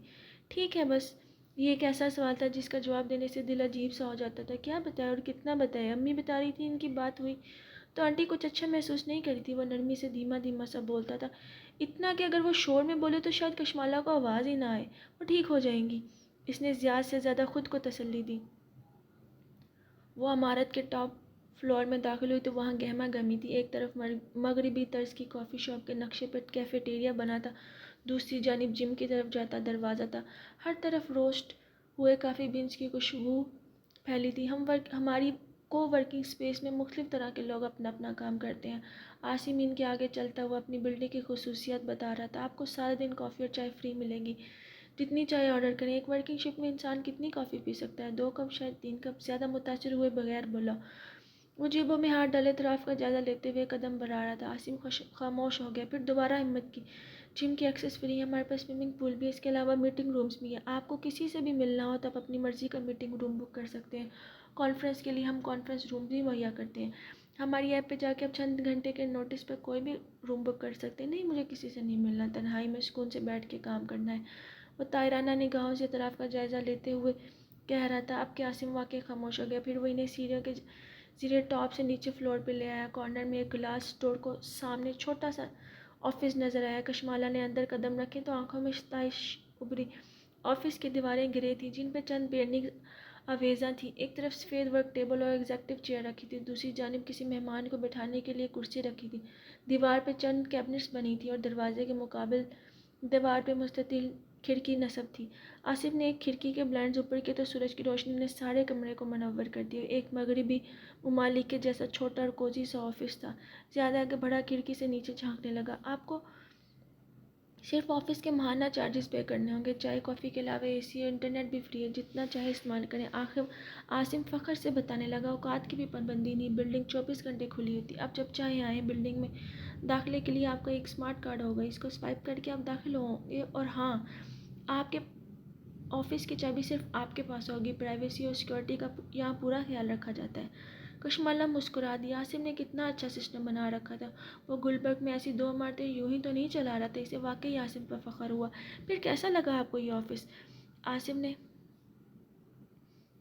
ٹھیک ہے بس۔ یہ ایک ایسا سوال تھا جس کا جواب دینے سے دل عجیب سا ہو جاتا تھا۔ کیا بتائے اور کتنا بتائے؟ امی بتا رہی تھی ان کی بات ہوئی تو آنٹی کچھ اچھا محسوس نہیں کری تھی۔ وہ نرمی سے دھیما دھیما سا بولتا تھا، اتنا کہ اگر وہ شور میں بولے تو شاید کشمالہ کو آواز ہی نہ آئے۔ وہ ٹھیک ہو جائیں گی۔ اس نے زیاد سے زیادہ خود کو تسلی دی۔ وہ عمارت کے ٹاپ فلور میں داخل ہوئی تو وہاں گہما گہمی تھی۔ ایک طرف مغربی طرز کی کافی شاپ کے نقشے پر کیفیٹیریا بنا تھا، دوسری جانب جم کی طرف جاتا دروازہ تھا۔ ہر طرف روسٹ ہوئے کافی بینس کی خوشبو پھیلی تھی۔ ہماری کو ورکنگ اسپیس میں مختلف طرح کے لوگ اپنا اپنا کام کرتے ہیں۔ عاصم ان کے آگے چلتا ہوا اپنی بلڈنگ کی خصوصیات بتا رہا تھا۔ آپ کو سارے دن کافی اور چائے فری ملے گی، جتنی چائے آرڈر کریں۔ ایک ورکنگ شفٹ میں انسان کتنی کافی پی سکتا ہے؟ 2 کپ، شاید 3 کپ۔ زیادہ متاثر ہوئے بغیر بولا۔ وہ جیبوں میں ہاتھ ڈالے اطراف کا جائزہ لیتے ہوئے قدم بڑھا رہا تھا۔ عاصم خاموش ہو گیا، پھر دوبارہ ہمت کی۔ جم کی ایکسس فری ہے، ہمارے پاس سوئمنگ پول بھی ہے، اس کے علاوہ میٹنگ رومز بھی ہیں۔ آپ کو کسی سے بھی ملنا ہو تو آپ اپنی مرضی کا میٹنگ روم بک کر سکتے ہیں۔ کانفرنس کے لیے ہم کانفرنس روم بھی مہیا کرتے ہیں۔ ہماری ایپ پہ جا کے آپ چند گھنٹے کے نوٹس پر کوئی بھی روم بک کر سکتے ہیں۔ نہیں، مجھے کسی سے نہیں ملنا، تنہائی میں سکون سے بیٹھ کے کام کرنا ہے، وہ طائرانہ نگاہوں سے اطراف کا جائزہ لیتے ہوئے کہہ رہا تھا۔ اب کہ عاصم واقعی خاموش ہو گیا، پھر وہ انہیں سیڑھیوں کے زیر ٹاپ سے نیچے فلور پہ لے آیا۔ کارنر میں ایک گلاس ڈور کو سامنے چھوٹا سا آفس نظر آیا۔ کشمالہ نے اندر قدم رکھے تو آنکھوں میں ستائش ابھری۔ آفس کی دیواریں گرے تھیں، جن پہ چند بیرنگ آویزاں تھیں۔ ایک طرف سفید ورک ٹیبل اور ایگزیکٹو چیئر رکھی تھی، دوسری جانب کسی مہمان کو بٹھانے کے لیے کرسی رکھی تھی۔ دیوار پہ چند کیبنٹس بنی تھیں اور دروازے کے مقابل دیوار پہ مستطیل کھڑکی نصب تھی۔ آصف نے ایک کھڑکی کے بلائنڈز اوپر کیے تو سورج کی روشنی نے سارے کمرے کو منور کر دیا۔ ایک مغربی ممالک کے جیسا چھوٹا اور کوزی سا آفس تھا۔ زیادہ آگے بڑھا کھڑکی سے نیچے جھانکنے لگا۔ آپ کو صرف آفس کے ماہانہ چارجز پے کرنے ہوں گے، چائے کافی کے علاوہ اے سی اور انٹرنیٹ بھی فری ہے، جتنا چاہے استعمال کریں۔ آخر عاصم فخر سے بتانے لگا، اوقات کی بھی پابندی نہیں، بلڈنگ 24 گھنٹے کھلی ہوتی ہے، آپ جب چاہیں آئیں۔ بلڈنگ میں داخلے کے لیے آپ کا ایک اسمارٹ کارڈ ہوگا، اس کو سوائپ کر کے آپ داخل ہوں گے، اور ہاں، آپ کے آفس کی چابی صرف آپ کے پاس ہوگی۔ پرائیویسی اور سیکورٹی کا یہاں پورا خیال رکھا جاتا ہے۔ کشمالہ مسکرا دیا۔ عاصم نے کتنا اچھا سسٹم بنا رکھا تھا۔ وہ گلبرگ میں ایسی 2 عمارتیں یوں ہی تو نہیں چلا رہا تھا، اسے واقعی عاصم پر فخر ہوا۔ پھر کیسا لگا آپ کو یہ آفس؟ عاصم نے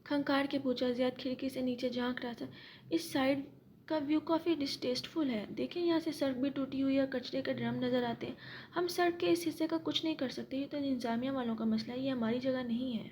کھنکار کے پوچھا۔ زیاد کھڑکی سے نیچے جھانک رہا تھا۔ اس سائڈ کا ویو کافی ڈسٹیسٹفل ہے، دیکھیں یہاں سے سڑک بھی ٹوٹی ہوئی ہے اور کچرے کے ڈرم نظر آتے ہیں۔ ہم سڑک کے اس حصے کا کچھ نہیں کر سکتے، یہ تو انتظامیہ والوں کا مسئلہ ہے، یہ ہماری جگہ نہیں ہے۔